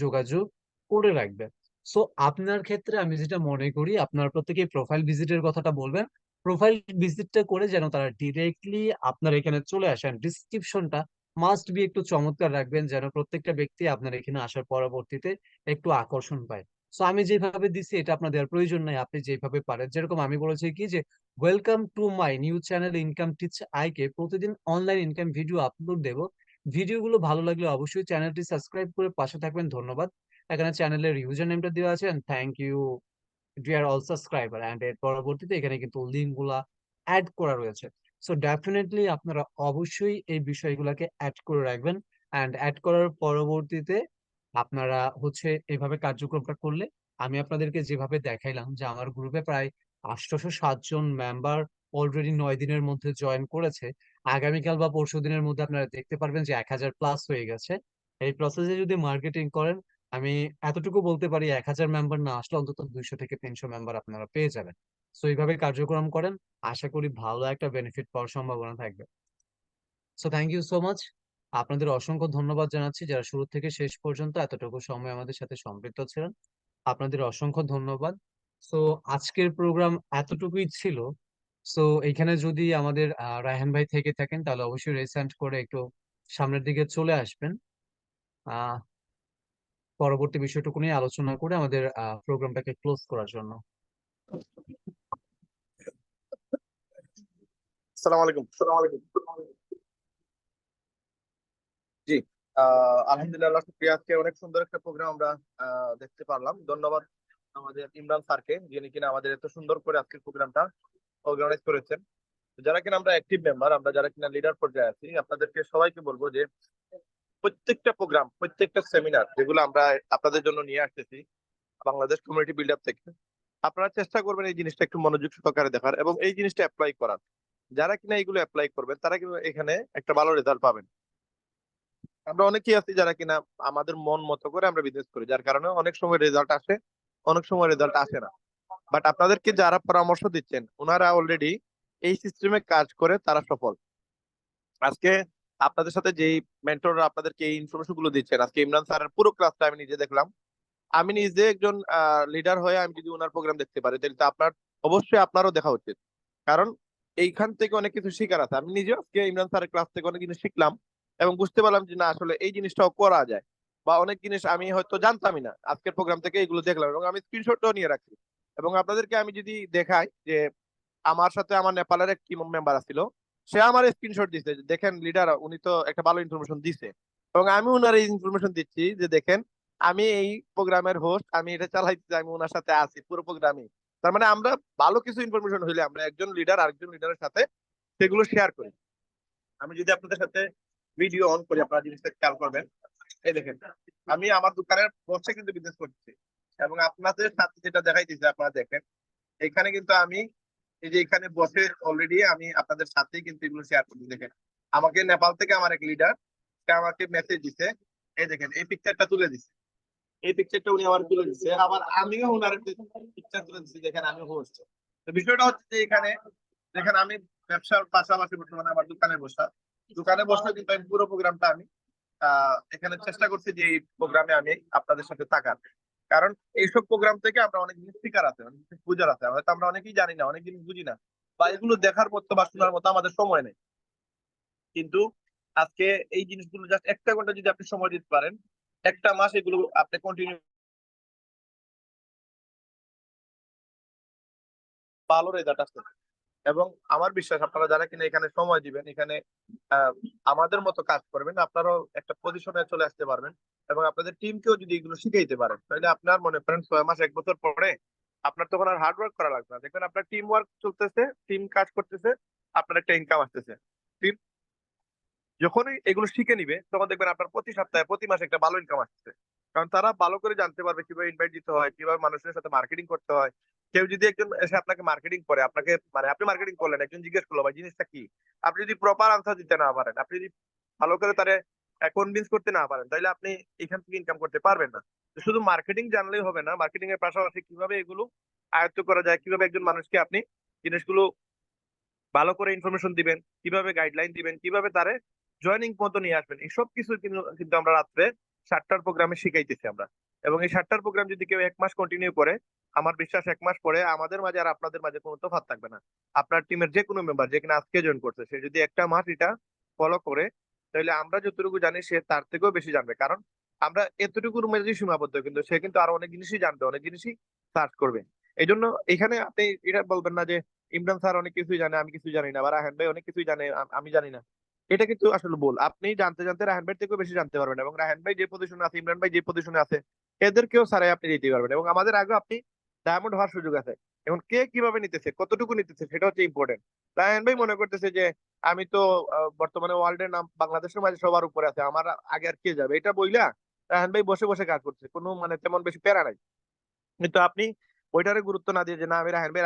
যোগাযোগ করে রাখবেন। সো আপনার ক্ষেত্রে আমি যেটা মনে করি, আপনার প্রত্যেকে প্রোফাইল ভিজিটের কথাটা বলবেন। প্রোফাইল ভিজিটটা করে যেন তারা ডিরেক্টলি আপনার এখানে চলে আসেন, ডিসক্রিপশনটা মাস্ট বি একটু চমৎকার রাখবেন, যেন প্রত্যেকটা ব্যক্তি আপনার এখানে আসার পরবর্তীতে একটু আকর্ষণ পায়। সো আমি যেভাবে দিছি এটা আপনার দেওয়ার প্রয়োজন নাই, আপনি যেভাবে পারেন। যেরকম আমি বলেছি কি যে, welcome to my new channel income teach আইকে, প্রতিদিন অনলাইন ইনকাম ভিডিও আপলোড দেব। ভিডিওগুলো ভালো লাগলে অবশ্যই চ্যানেলটি সাবস্ক্রাইব করে পাশে থাকবেন। ধন্যবাদ। এখানে চ্যানেলের ইউজার নেমটা দেওয়া আছে, thank you dear all subscriber, and এর পরবর্তীতে এখানে কিন্তু লিঙ্ক গুলা অ্যাড করা রয়েছে। সো ডেফিনেটলি আপনারা অবশ্যই এই বিষয়গুলোকে অ্যাড করে রাখবেন, অ্যান্ড অ্যাড করার পরবর্তীতে আপনারা হচ্ছে এইভাবে কার্যক্রমটা করলে, আমি আপনাদেরকে যেভাবে দেখাইলাম যে আমার গ্রুপে প্রায় 807 জন মেম্বার অলরেডি 9 দিনের মধ্যে জয়েন করেছে, আগামীকাল বা পরশু দিনের মধ্যে আপনারা দেখতে পারবেন যে 1000+ হয়ে গেছে। এই প্রসেসে যদি মার্কেটিং করেন, আমি এতটুকু বলতে পারি 1000 মেম্বার না আসলে অন্তত 200 থেকে 300 মেম্বার আপনারা পেয়ে যাবেন। সো এইভাবে কার্যক্রম করেন, আশা করি ভালো একটা বেনিফিট পাওয়ার সম্ভাবনা থাকবে। So thank you so much. আপনাদের অসংখ্য ধন্যবাদ জানাচ্ছি যারা শুরু থেকে শেষ পর্যন্ত এতটুকু সময় আমাদের সাথে সম্পৃক্ত ছিলেন। আপনাদের অসংখ্য ধন্যবাদ। সো আজকের প্রোগ্রাম এতটুকুই ছিল। সো এইখানে যদি আমাদের রায়হান ভাই থেকে থাকেন তাহলে অবশ্যই রিসেন্ট করে একটু সামনের দিকে চলে আসবেন, আহ পরবর্তী বিষয়টুকু নিয়ে আলোচনা করে আমাদের প্রোগ্রামটাকে ক্লোজ করার জন্য। আসসালামু আলাইকুম। জি, আলহামদুলিল্লাহ, শুকরিয়া। আজকে অনেক সুন্দর একটা প্রোগ্রাম আমরা দেখতে পারলাম। ধন্যবাদ আমাদের ইমরান স্যারকে, যিনি কিনা আমাদের এত সুন্দর করে আজকের প্রোগ্রামটা অর্গানাইজ করেছেন। যারা কিনা আমরা অ্যাক্টিভ মেম্বার, আমরা যারা কিনা লিডার পর্যায়ে আছি, আপনাদেরকে সবাইকে বলবো যে প্রত্যেকটা প্রোগ্রাম, প্রত্যেকটা সেমিনার যেগুলো আমরা আপনাদের জন্য নিয়ে আসতেছি বাংলাদেশ কমিউনিটি বিল্ড আপ থেকে, আপনারা চেষ্টা করবেন এই জিনিসটা একটু মনোযোগ সহকারে দেখার এবং এই জিনিসটা অ্যাপ্লাই করার। যারা কিনা এগুলো অ্যাপ্লাই করবেন তারা কিন্তু এখানে একটা ভালো রেজাল্ট পাবেন। আমরা অনেকেই আছি যারা কিনা আমাদের মন মতো করে আমরা বিজনেস করি, যার কারণে অনেক সময় রেজাল্ট আসে, অনেক সময় রেজাল্ট আসে না। বাট আপনাদেরকে যারা পরামর্শ দিচ্ছেন ওনারা অলরেডি এই সিস্টেমে কাজ করে তারা সফল। আজকে আপনাদের সাথে যেই মেন্টররা আপনাদেরকে এই ইনফরমেশন গুলো দিচ্ছেন, আজকে ইমরান স্যারের পুরো ক্লাসটা আমি নিজে দেখলাম। আমি নিজে একজন লিডার হয়ে আমি যদি ওনার প্রোগ্রাম দেখতে পারি তাহলে তো আপনার অবশ্যই আপনারও দেখা উচিত। কারণ এইখান থেকে অনেক কিছু শিকার আছে। আমি নিজে আজকে ইমরান স্যারের ক্লাস থেকে অনেক জিনিস শিখলাম এবং বুঝতে পারলাম যে না, আসলে এই জিনিসটাও করা যায়, বা অনেক জিনিস আমি হয়তো জানতামই না। আজকের প্রোগ্রাম থেকে এগুলো দেখলাম এবং আমি স্ক্রিনশটও নিয়ে রাখছি। এবং আপনাদেরকে আমি যদি দেখাই যে আমার সাথে আমার নেপালের এক টিম মেম্বার ছিল, সে আমার স্ক্রিনশট দিছে যে দেখেন লিডার, উনি তো একটা ভালো ইনফরমেশন দিছে। এবং আমি উনার এই ইনফরমেশন দিচ্ছি যে দেখেন আমি এই প্রোগ্রামের হোস্ট, আমি এটা চালাইছি, আমি ওনার সাথে আছি পুরো প্রোগ্রামে। তার মানে আমরা ভালো কিছু ইনফরমেশন হইলে আমরা একজন লিডার আরেকজন লিডারের সাথে সেগুলো শেয়ার করি। আমি যদি আপনাদের সাথে ভিডিও অন করি, আপনারা জিনিসটা খেয়াল করবেন। এই দেখেন, আমি আমার দোকানের বসে কিন্তু বিজনেস করছি এবং আপনাদের সাথে যেটা দেখাই দিচ্ছে আপনারা দেখেন, এখানে কিন্তু আমি এই যে এখানে বসে অলরেডি আমি আপনাদের সাথেই কিন্তু এগুলো শেয়ার করছি। দেখেন, আমাকে নেপাল থেকে আমার এক লিডার, সে আমাকে মেসেজ দিছে। এই দেখেন, এই পিকচারটা তুলে দিছে, এই পিকচারটা উনি আমার তুলে দিচ্ছে, আবার আমিও ওনার পিকচার তুলে দিচ্ছি। দেখেন, আমি হোস্ট। তো বিষয়টা হচ্ছে যে এখানে দেখেন, আমি ব্যবসার পাশাপাশি বর্তমানে আমার দোকানে বসলে কিন্তু আমি পুরো প্রোগ্রামটা আমি এখানে চেষ্টা করছি যে এই প্রোগ্রামে আমি আপনাদের সাথে থাকার। কারণ এইসব প্রোগ্রাম থেকে আমরা অনেক জিনিস শিকার আছে, অনেক জিনিস বুঝার আছে, হয়তো আমরা অনেকেই জানি না, অনেক জিনিস বুঝি না, বা এগুলো দেখার মতো বা শোনার মতো আমাদের সময় নেই। কিন্তু আজকে এই জিনিসগুলো জাস্ট 1 ঘন্টা যদি আপনি সময় দিতে পারেন, 1 মাস এগুলো আপনি কন্টিনিউ, ভালো রেজাল্ট আসতে। এবং আমার বিশ্বাস আপনারা যারা কিনা এখানে সময় দিবেন, এখানে আহ, আমাদের মতো কাজ করবেন, আপনারাও একটা পজিশনে চলে আসতে পারবেন। এবং আপনাদের টিমকেও যদি এগুলো শিখাইতে পারেন, তাহলে আপনার মনে করেন 6 মাস 1 বছর পরে আপনার তখন আর হার্ড ওয়ার্ক করা লাগবে না। দেখবেন আপনার টিম ওয়ার্ক চলতেছে, টিম কাজ করতেছে, আপনার একটা ইনকাম আসতেছে। টিম যখনই এগুলো শিখে নিবে তখন দেখবেন আপনার প্রতি সপ্তাহে প্রতি মাসে একটা ভালো ইনকাম আসছে। কারণ তারা ভালো করে জানতে পারবে কিভাবে ইনভাইট দিতে হয়, কিভাবে মানুষের সাথে মার্কেটিং করতে হয়। কেউ যদি একজন এসে আপনাকে মার্কেটিং করে, আপনাকে মানে আপনি মার্কেটিং করলেন, একজন জিজ্ঞেস করলো ভাই জিনিসটা কি, আপনি যদি প্রপার আনসার দিতে না পারেন, আপনি যদি ভালো করে তারে কনভিন্স করতে না পারেন, তাহলে আপনি এখান থেকে ইনকাম করতে পারবেন না। তো শুধু মার্কেটিং জানলেই হবে না, মার্কেটিং এর পাশাপাশি কিভাবে এগুলো আয়ত্ত করা যায়, কিভাবে একজন মানুষকে আপনি জিনিসগুলো ভালো করে ইনফরমেশন দিবেন, কিভাবে গাইডলাইন দিবেন, কিভাবে তারে জয়নিং মতো নিয়ে আসবেন, এইসব কিছু কিন্তু কিন্তু আমরা রাত্রে 7টার প্রোগ্রামে শিখাইতেছি আমরা। এবং এই 7টার প্রোগ্রাম যদি কেউ 1 মাস কন্টিনিউ করে, আমার বিশ্বাস 1 মাস পরে আমাদের মাঝে আর আপনাদের মাঝে কোনো তফাৎ থাকবে না। আপনার টিমের যে কোনো মেম্বার যে কিনা আজকে জয়েন করছে, সে যদি 1 মাস এটা ফলো করে, তাহলে আমরা যতটুকু জানি সে তার থেকেও বেশি জানবে। কারণ আমরা এতটুকুর মধ্যে সীমাবদ্ধ, কিন্তু সে কিন্তু আরো অনেক জিনিসই জানবে, অনেক জিনিসই সার্চ করবে। এই জন্য এখানে আপনি এটা বলবেন না যে ইমরান স্যার অনেক কিছুই জানে আমি কিছু জানি না, বা রাহান ভাই অনেক কিছুই জানে আমি জানি না। এটা কিন্তু আসলে ভুল। আপনি জানতে জানতে রাহান ভাই থেকেও বেশি জানতে পারবেন। এবং রাহান ভাই যে পজিশনে আছে, ইমরান ভাই যে পজিশনে আছে, এদেরকেও ছাড়াই আপনি দিতে পারবেন, এবং আমাদের আগে আপনি ডায়মন্ড হওয়ার সুযোগ আছে। এখন কে কিভাবে নিতেছে, কতটুকু নিতেছে, সেটা হচ্ছে ইম্পর্টেন্ট। রায়হান ভাই মনে করতেছে যে আমি তো বর্তমানে ওয়ার্ল্ডের নাম বাংলাদেশের মাঝে সবার উপরে আছে, আমার আগে আর কে যাবে, এটা বইলা রায়হান ভাই বসে বসে কাজ করছে, কোনো মানে তেমন বেশি প্যারা নাই। কিন্তু আপনি ওইটারে গুরুত্ব না দিয়ে যে না আমি রায়হান ভাই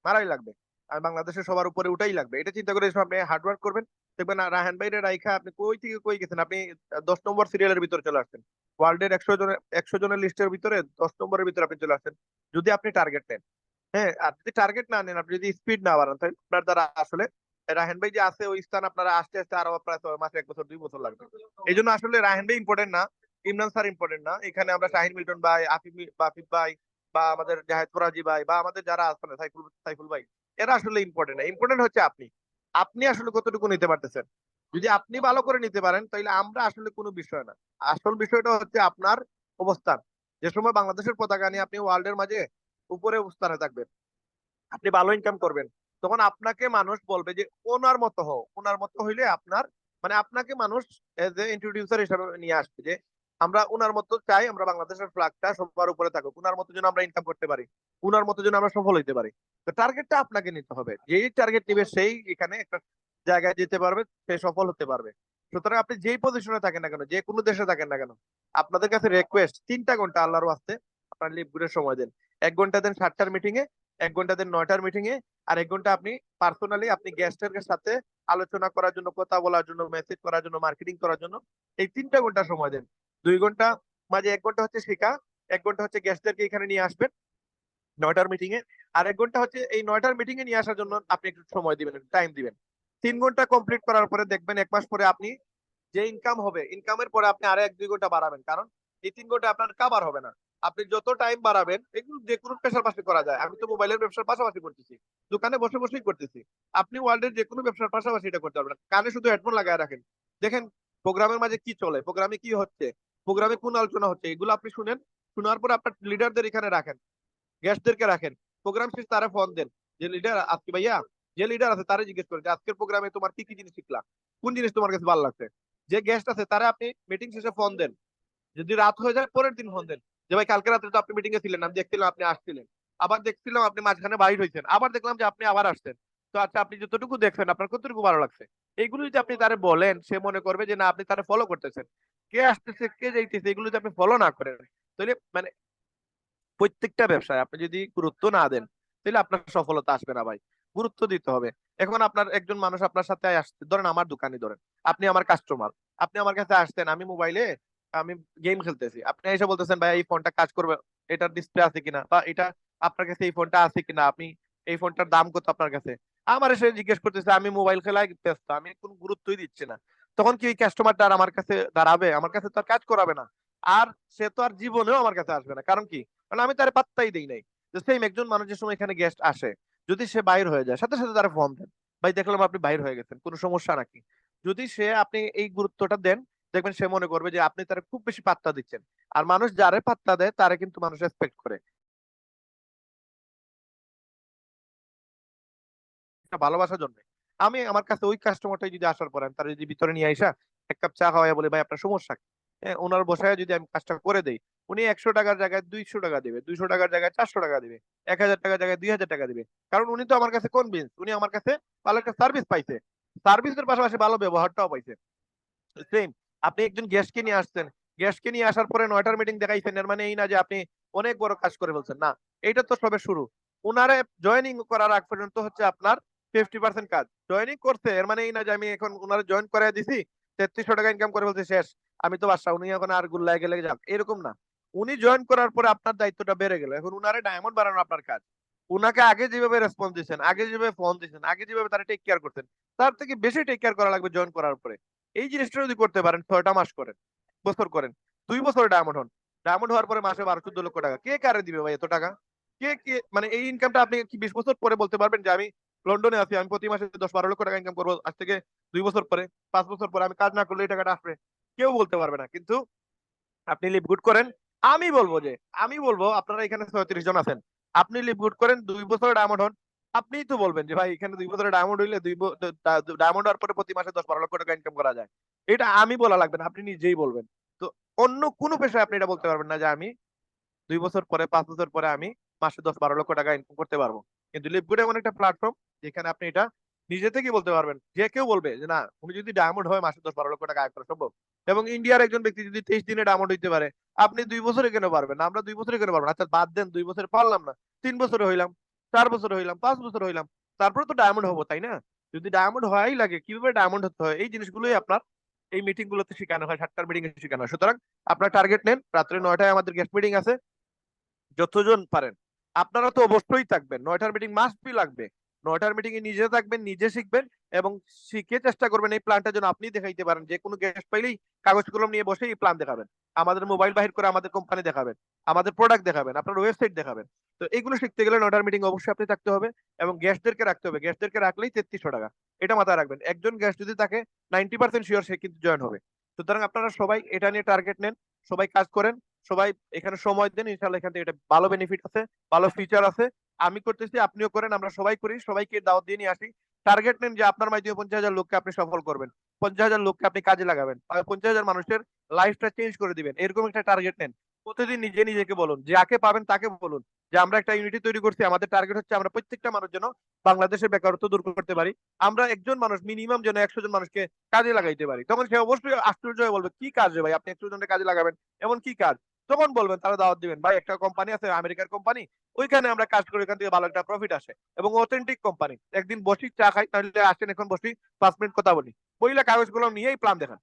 মারাই লাগবে, আর বাংলাদেশের সবার উপরে উঠাই লাগবে, এটা চিন্তা করে যখন আপনি হার্ডওয়ার্ক করবেন, দেখবেন না রায়হান ভাইরে রাইখা আপনি কই থেকে কই গেছেন, আপনি 10 নম্বর সিরিয়ালের ভিতরে চলে আসছেন, ওয়ার্ল্ডের 100 জনের লিস্টের ভিতরে 10 নম্বরের ভিতরে আপনি চলে আসছেন, যদি আপনি টার্গেট নেন। হ্যাঁ, আর যদি টার্গেট না নেন, আপনি যদি স্পিড না বাড়ান, তাহলে আপনার দ্বারা আসলে রায়হান ভাই যে আছে ওই স্থান আপনারা আস্তে আস্তে আরো প্রায় 6 মাস, 1 বছর, 2 বছর লাগবে। এই জন্য আসলে রায়হান ভাই ইম্পর্টেন্ট না, ইমরান স্যার ইম্পর্টেন্ট না, এখানে আমরা শাহিন মিল্টন ভাই, আফিফ ভাই, বা আমাদের জাহেদ ফরাজি ভাই, বা আমাদের যারা আছেন সাইফুল ভাই, এরা আসলে ইম্পর্টেন্ট না। ইম্পর্টেন্ট হচ্ছে আপনি, আপনি আসলে কতটুকু নিতে পারতেছেন। যদি আপনি ভালো করে নিতে পারেন তাহলে আমরা আসলে কোনো বিষয় না, আসল বিষয়টা হচ্ছে আপনার অবস্থান। যে সময় বাংলাদেশের পতাকা নিয়ে আপনি ওয়ার্ল্ডের মাঝে উপরে অবস্থানে থাকবেন, আপনি ভালো ইনকাম করবেন, তখন আপনাকে মানুষ বলবে যে ওনার মতো হও। ওনার মতো হইলে আপনার মানে আপনাকে মানুষ এজ এ ইন্ট্রোডিউসার হিসাবে নিয়ে আসবে যে আমরা ওনার মতো চাই, আমরা বাংলাদেশের ফ্ল্যাগটা সবার উপরে থাকুক, ওনার মতো যেন আমরা ইনকাম করতে পারি, ওনার মতো যেন আমরা সফল হইতে পারি। তো টার্গেটটা আপনাকে নিতে হবে, যেই টার্গেট নিবে সেই এখানে একটা জায়গায় যেতে পারবে, সে সফল হতে পারবে। সুতরাং আপনি যেই পজিশনে থাকেন না কেন, যে কোনো দেশে থাকেন না কেন, আপনাদের কাছে রিকোয়েস্ট 3টা ঘন্টা আল্লাহর ওয়াস্তে আপনার লিভ গুডের সময় দেন। 1 ঘন্টা দেন 7টার মিটিং এ, 1 ঘন্টা দেন 9টার মিটিং এ, আর 1 ঘন্টা আপনি পার্সোনালি আপনি গেস্টের সাথে আলোচনা করার জন্য, কথা বলার জন্য, মেসেজ করার জন্য, মার্কেটিং করার জন্য এই 3টা ঘন্টা সময় দেন। 2 ঘন্টা মাঝে 1 ঘন্টা হচ্ছে শেখা, 1 ঘন্টা হচ্ছে গেস্টদেরকে এখানে নিয়ে আসবেন 9টার মিটিং এ, আর 1 ঘন্টা হচ্ছে এই 9টার মিটিং এ নিয়ে আসার জন্য আপনি একটু সময় দিবেন, টাইম দিবেন। 3 ঘন্টা কমপ্লিট করার পরে দেখবেন 1 মাস পরে আপনি যে ইনকাম হবে, ইনকামের পরে আপনি আরো 1-2 ঘন্টা বাড়াবেন, কারণ এই 3 ঘন্টা আপনার কাবার হবে না। আপনি যত টাইম বাড়াবেন, এগুলো যে কোনো পেশার পাশে করা যায়, আমি তো মোবাইলের ব্যবসার পাশাপাশি করতেছি, দোকানে বসে বসেই করতেছি। আপনি ওয়ার্ল্ডের যে কোনো ব্যবসার পাশাপাশি এটা করতে পারবেন, কানে শুধু হেডফোন লাগায় রাখেন, দেখেন প্রোগ্রামের মাঝে কি চলে, প্রোগ্রামে কি হচ্ছে, প্রোগ্রামে কোন আলোচনা হচ্ছে, এগুলো আপনি শুনেন। শোনার পর আপনার লিডারদের এখানে রাখেন, গেস্টদেরকে রাখেন, প্রোগ্রাম শেষে তারা ফোন দেন যে লিডার আজকে ভাইয়া, যে লিডার আছে তারা জিজ্ঞেস করে যে আজকের প্রোগ্রামে তোমার কি কি জিনিস শিখলা, কোন জিনিস তোমার কাছে ভালো লাগছে। যে গেস্ট আছে তারা আপনি মিটিং শেষে ফোন দেন, যদি রাত হয়ে যায় পরের দিন ফোন দেন যে ভাই কালকে রাতে তো আপনি মিটিং এ ছিলেন, আমি দেখছিলাম আপনি আসছিলেন, আবার দেখছিলাম আপনি মাঝখানে বাইর হয়েছেন, আবার দেখলাম যে আপনি আবার আসছেন, তো আচ্ছা আপনি যতটুকু দেখছেন আপনার কতটুকু ভালো লাগছে। এইগুলো যদি আপনি তারে বলেন, সে মনে করবে যে না আপনি তারে ফলো করতেছেন। কে আসতেছে কে যাইতেছে এগুলো যদি আপনি ফলো না করেন, তাহলে মানে প্রত্যেকটা ব্যবসায় আপনি যদি গুরুত্ব না দেন, তাহলে আপনার সফলতা আসবে না ভাই। গুরুত্ব দিতে হবে। এখন আপনার একজন মানুষ আপনার সাথে আসছে, ধরেন আমার দোকানে, ধরেন আপনি আমার কাস্টমার, আপনি আমার কাছে আসছেন, আমি মোবাইলে আমি গেম খেলতেছি, আপনি এসে বলতেছেন ভাই এই ফোনটা কাজ করবে, এটার ডিসপ্লে আছে কিনা, বা এটা আপনার কাছে এই ফোনটা আছে কিনা, আপনি এই ফোনটার দাম কত আপনার কাছে, আমার এসে জিজ্ঞেস করতেছে, আমি মোবাইল খেলায় ব্যস্ত, আমি কোন গুরুত্বই দিচ্ছি না। তখন কি ওই কাস্টমারটা আর আমার কাছে দাঁড়াবে? আমার কাছে তো আর কাজ করাবে না। আর সে তো আর জীবনেও আমার কাছে আসবে না, কারণ কি, কারণ আমি তার পাত্তাই দেই নাই। তো সেম একজন মানুষের সময় এখানে গেস্ট আসে, যদি সে বাইর হয়ে যায়, সাথে সাথে তারা ফোন দেন, ভাই দেখলাম আপনি বাইর হয়ে গেছেন, কোনো সমস্যা নাকি। যদি সে আপনি এই গুরুত্বটা দেন, দেখবেন সে মনে করবে যে আপনি তারা খুব বেশি পাত্তা দিচ্ছেন। আর মানুষ যারে পাত্তা দেয় তারে কিন্তু মানুষ রেসপেক্ট করে, এটা ভালোবাসার জন্য। আমি আমার কাছে ওই কাস্টমারটাই যদি আসার পর আমি তারা যদি ভিতরে নিয়ে আইসা 1 কাপ চা খাওয়াই বলে ভাই আপনার সমস্যা কি? হ্যাঁ, ওনার বসায় যদি আমি কাজটা করে দেই, উনি 100 টাকার জায়গায় 200 টাকা দিবে, 200 টাকার জায়গায় 400 টাকা দিবে, 1000 টাকার জায়গায় 2000 টাকা দিবে। কারণ উনি তো আমার কাছে কনভিন্স, উনি আমার কাছে ভালো একটা সার্ভিস পাইছে, সার্ভিসের পাশাপাশি ভালো ব্যবহারটাও পাইছে। সেম, আপনি একজন গেস্টকে নিয়ে আসছেন, গেস্টকে নিয়ে আসার পরে 9টার মিটিং দেখাইছেন, এর মানে এই না যে আপনি অনেক বড় কাজ করে ফেলছেন, না। এটা তো সবে শুরু। উনারে জয়েনিং করার আগ পর্যন্ত হচ্ছে আপনার 50% কাজ। জয়েনিং করছে এর মানে এই না যে আমি এখন উনারে জয়েন করাই দিছি, 3300 টাকা ইনকাম করে ফেলছে, শেষ, আমি তো বাদশা, উনি এখন আর গুল্লায় গেলে যাক, এরকম না। উনি জয়েন করার পরে আপনার দায়িত্বটা বেড়ে গেল, এখন উনারে ডায়মন্ড বানানো আপনার কাজ। উনাকে আগে যেভাবে রেসপন্স দিচ্ছেন, আগে যেভাবে ফোন দিচ্ছেন, আগে যেভাবে তারা টেক কেয়ার করতেন, তার থেকে বেশি টেক কেয়ার করা লাগবে জয়েন করার পরে। এই জিনিসটা যদি করতে পারেন, 6টা মাস করেন, বছর করেন, 2 বছরে ডায়মন্ড হন, ডায়মন্ড হওয়ার পরে মাসে 12-14 লক্ষ টাকা কে কারে দিবে ভাই এত টাকা? কে কে মানে এই ইনকামটা আপনি কি 20 বছর পরে বলতে পারবেন যে আমি লন্ডনে আছি, আমি প্রতি মাসে 10-12 লক্ষ টাকা ইনকাম করবো আজ থেকে 2 বছর পরে, 5 বছর পরে আমি কাজ না করলে এই টাকাটা আসবে? কেউ বলতে পারবে না। কিন্তু আপনি লিভ গুড করেন, আমি বলবো যে, আমি বলবো আপনারা এখানে 36 জন আছেন, আপনি লিভ গুড করেন, 2 বছরে ডায়মন্ড হন, আপনিই তো বলবেন যে ভাই এখানে 2 বছরে ডায়মন্ড হইলে ডায়মন্ড হওয়ার পরে প্রতি মাসে 10-12 লক্ষ টাকা ইনকাম করা যায়। এটা আমি বলা লাগবে না, আপনি নিজেই বলবেন। তো অন্য কোনো পেশায় আপনি এটা বলতে পারবেন না যে আমি 2 বছর পরে 5 বছর পরে আমি মাসে 10-12 লক্ষ টাকা ইনকাম করতে পারবো। কিন্তু লিভগুড এমন একটা প্ল্যাটফর্ম যেখানে আপনি এটা নিজে থেকে বলতে পারবেন, যে কেউ বলবে যে না উনি যদি ডায়মন্ড হয় মাসে 10-12 লক্ষ টাকা আয় করা সম্ভব। এবং ইন্ডিয়ার একজন ব্যক্তি যদি 23 দিনে ডায়মন্ড হইতে পারে, আপনি 2 বছরে কেন পারবেন না? আমরা 2 বছরে কেন পারবো না? আচ্ছা বাদ দেন 2 বছরে পারলাম না, 3 বছরে হইলাম, 4 বছরে হইলাম, 5 বছরে হইলাম, তারপরে তো ডায়মন্ড হবো, তাই না? যদি ডায়মন্ড হওয়াই লাগে, কিভাবে ডায়মন্ড হতে হয় এই জিনিসগুলোই আপনার এই মিটিং গুলোতে শেখানো হয়, 7টার মিটিং এ শেখানো হয়। সুতরাং আপনার টার্গেট নেন, রাত্রে 9টায় আমাদের গেস্ট মিটিং আছে, যতজন পারেন আপনারা তো অবশ্যই থাকবেন। 9টার মিটিং মাস্ট বি লাগবে। 9টার মিটিং এ নিজে থাকবেন, নিজে শিখবেন এবং শিখে চেষ্টা করবেন এই প্ল্যানটা যেন আপনি দেখাইতে পারেন। যে কোনো গেস্ট পাইলেই কাগজ কলম নিয়ে বসে এই প্ল্যান দেখাবেন, আমাদের মোবাইল বাহির করে আমাদের কোম্পানি দেখাবেন, আমাদের প্রোডাক্ট দেখাবেন, আপনার ওয়েবসাইট দেখাবেন। তো এগুলো শিখতে গেলে 9টার মিটিং অবশ্যই আপনি থাকতে হবে এবং গেস্টদেরকে রাখতে হবে। গেস্টদেরকে রাখলেই 3300 টাকা, এটা মাথায় রাখবেন। একজন গেস্ট যদি থাকে 90% শিওর সে কিন্তু জয়েন হবে। সুতরাং আপনারা সবাই এটা নিয়ে টার্গেট নেন, সবাই কাজ করেন, সবাই এখানে সময় দেন, ইনশাল্লাহ এখান থেকে এটা ভালো বেনিফিট আছে, ভালো ফিচার আছে। আমি করতেছি, আপনিও করেন, আমরা সবাই করি, সবাইকে দাওয়াত দিয়ে নিয়ে আসি। টার্গেট নেন যে আপনার মাধ্যমে 50,000 লোককে আপনি সফল করবেন, 50,000 লোককে আপনি কাজে লাগাবেন, 50,000 মানুষের লাইফটা চেঞ্জ করে দিবেন, এরকম একটা টার্গেট নেন। প্রতিদিন নিজে নিজেকে বলুন, যাকে পাবেন তাকে বলুন যে আমরা একটা ইউনিটি তৈরি করছি, আমাদের টার্গেট হচ্ছে আমরা প্রত্যেকটা মানুষ যেন বাংলাদেশের বেকারত্ব দূর করতে পারি। আমরা একজন মানুষ মিনিমাম যেন 100 জন মানুষকে কাজে লাগাইতে পারি। তখন সে অবশ্যই আশ্চর্য হয়ে বলবে কি কাজ রে ভাই, আপনি 100 জনের কাজে লাগাবেন, এমন কি কাজ? তখন বলবেন, তারা দাওয়াত দিবেন, ভাই একটা কোম্পানি আছে আমেরিকার কোম্পানি, ওইখানে আমরা কাজ করি, ওইখান থেকে ভালো একটা প্রফিট আসে এবং অথেন্টিক কোম্পানি, একদিন বসি চা খাই, তাহলে আসেন এখন বসি 5 মিনিট কথা বলি, বইলা কাগজগুলো নিয়েই প্ল্যান দেখান।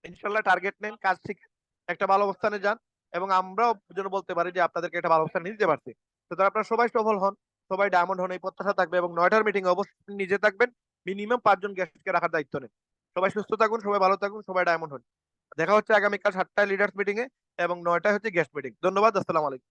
ইনশাল্লাহ টার্গেট নেন, কাজ শিখেন, একটা ভালো অবস্থানে যান এবং আমরাও যেন বলতে পারি যে আপনাদেরকে একটা ভালো অবস্থানে নিতে পারছি। সুতরাং আপনারা সবাই সফল হন, সবাই ডায়মন্ড হন, এই প্রত্যাশা থাকবে। এবং 9টার মিটিং অবশ্যই নিজে থাকবেন, মিনিমাম 5 জন গেস্টকে রাখার দায়িত্ব নেন। সবাই সুস্থ থাকুন, সবাই ভালো থাকুন, সবাই ডায়মন্ড হন। দেখা হচ্ছে আগামীকাল 7টায় লিডার্স মিটিং এ এবং 9টায় হচ্ছে গেস্ট মিটিং। ধন্যবাদ, আসসালামু আলাইকুম।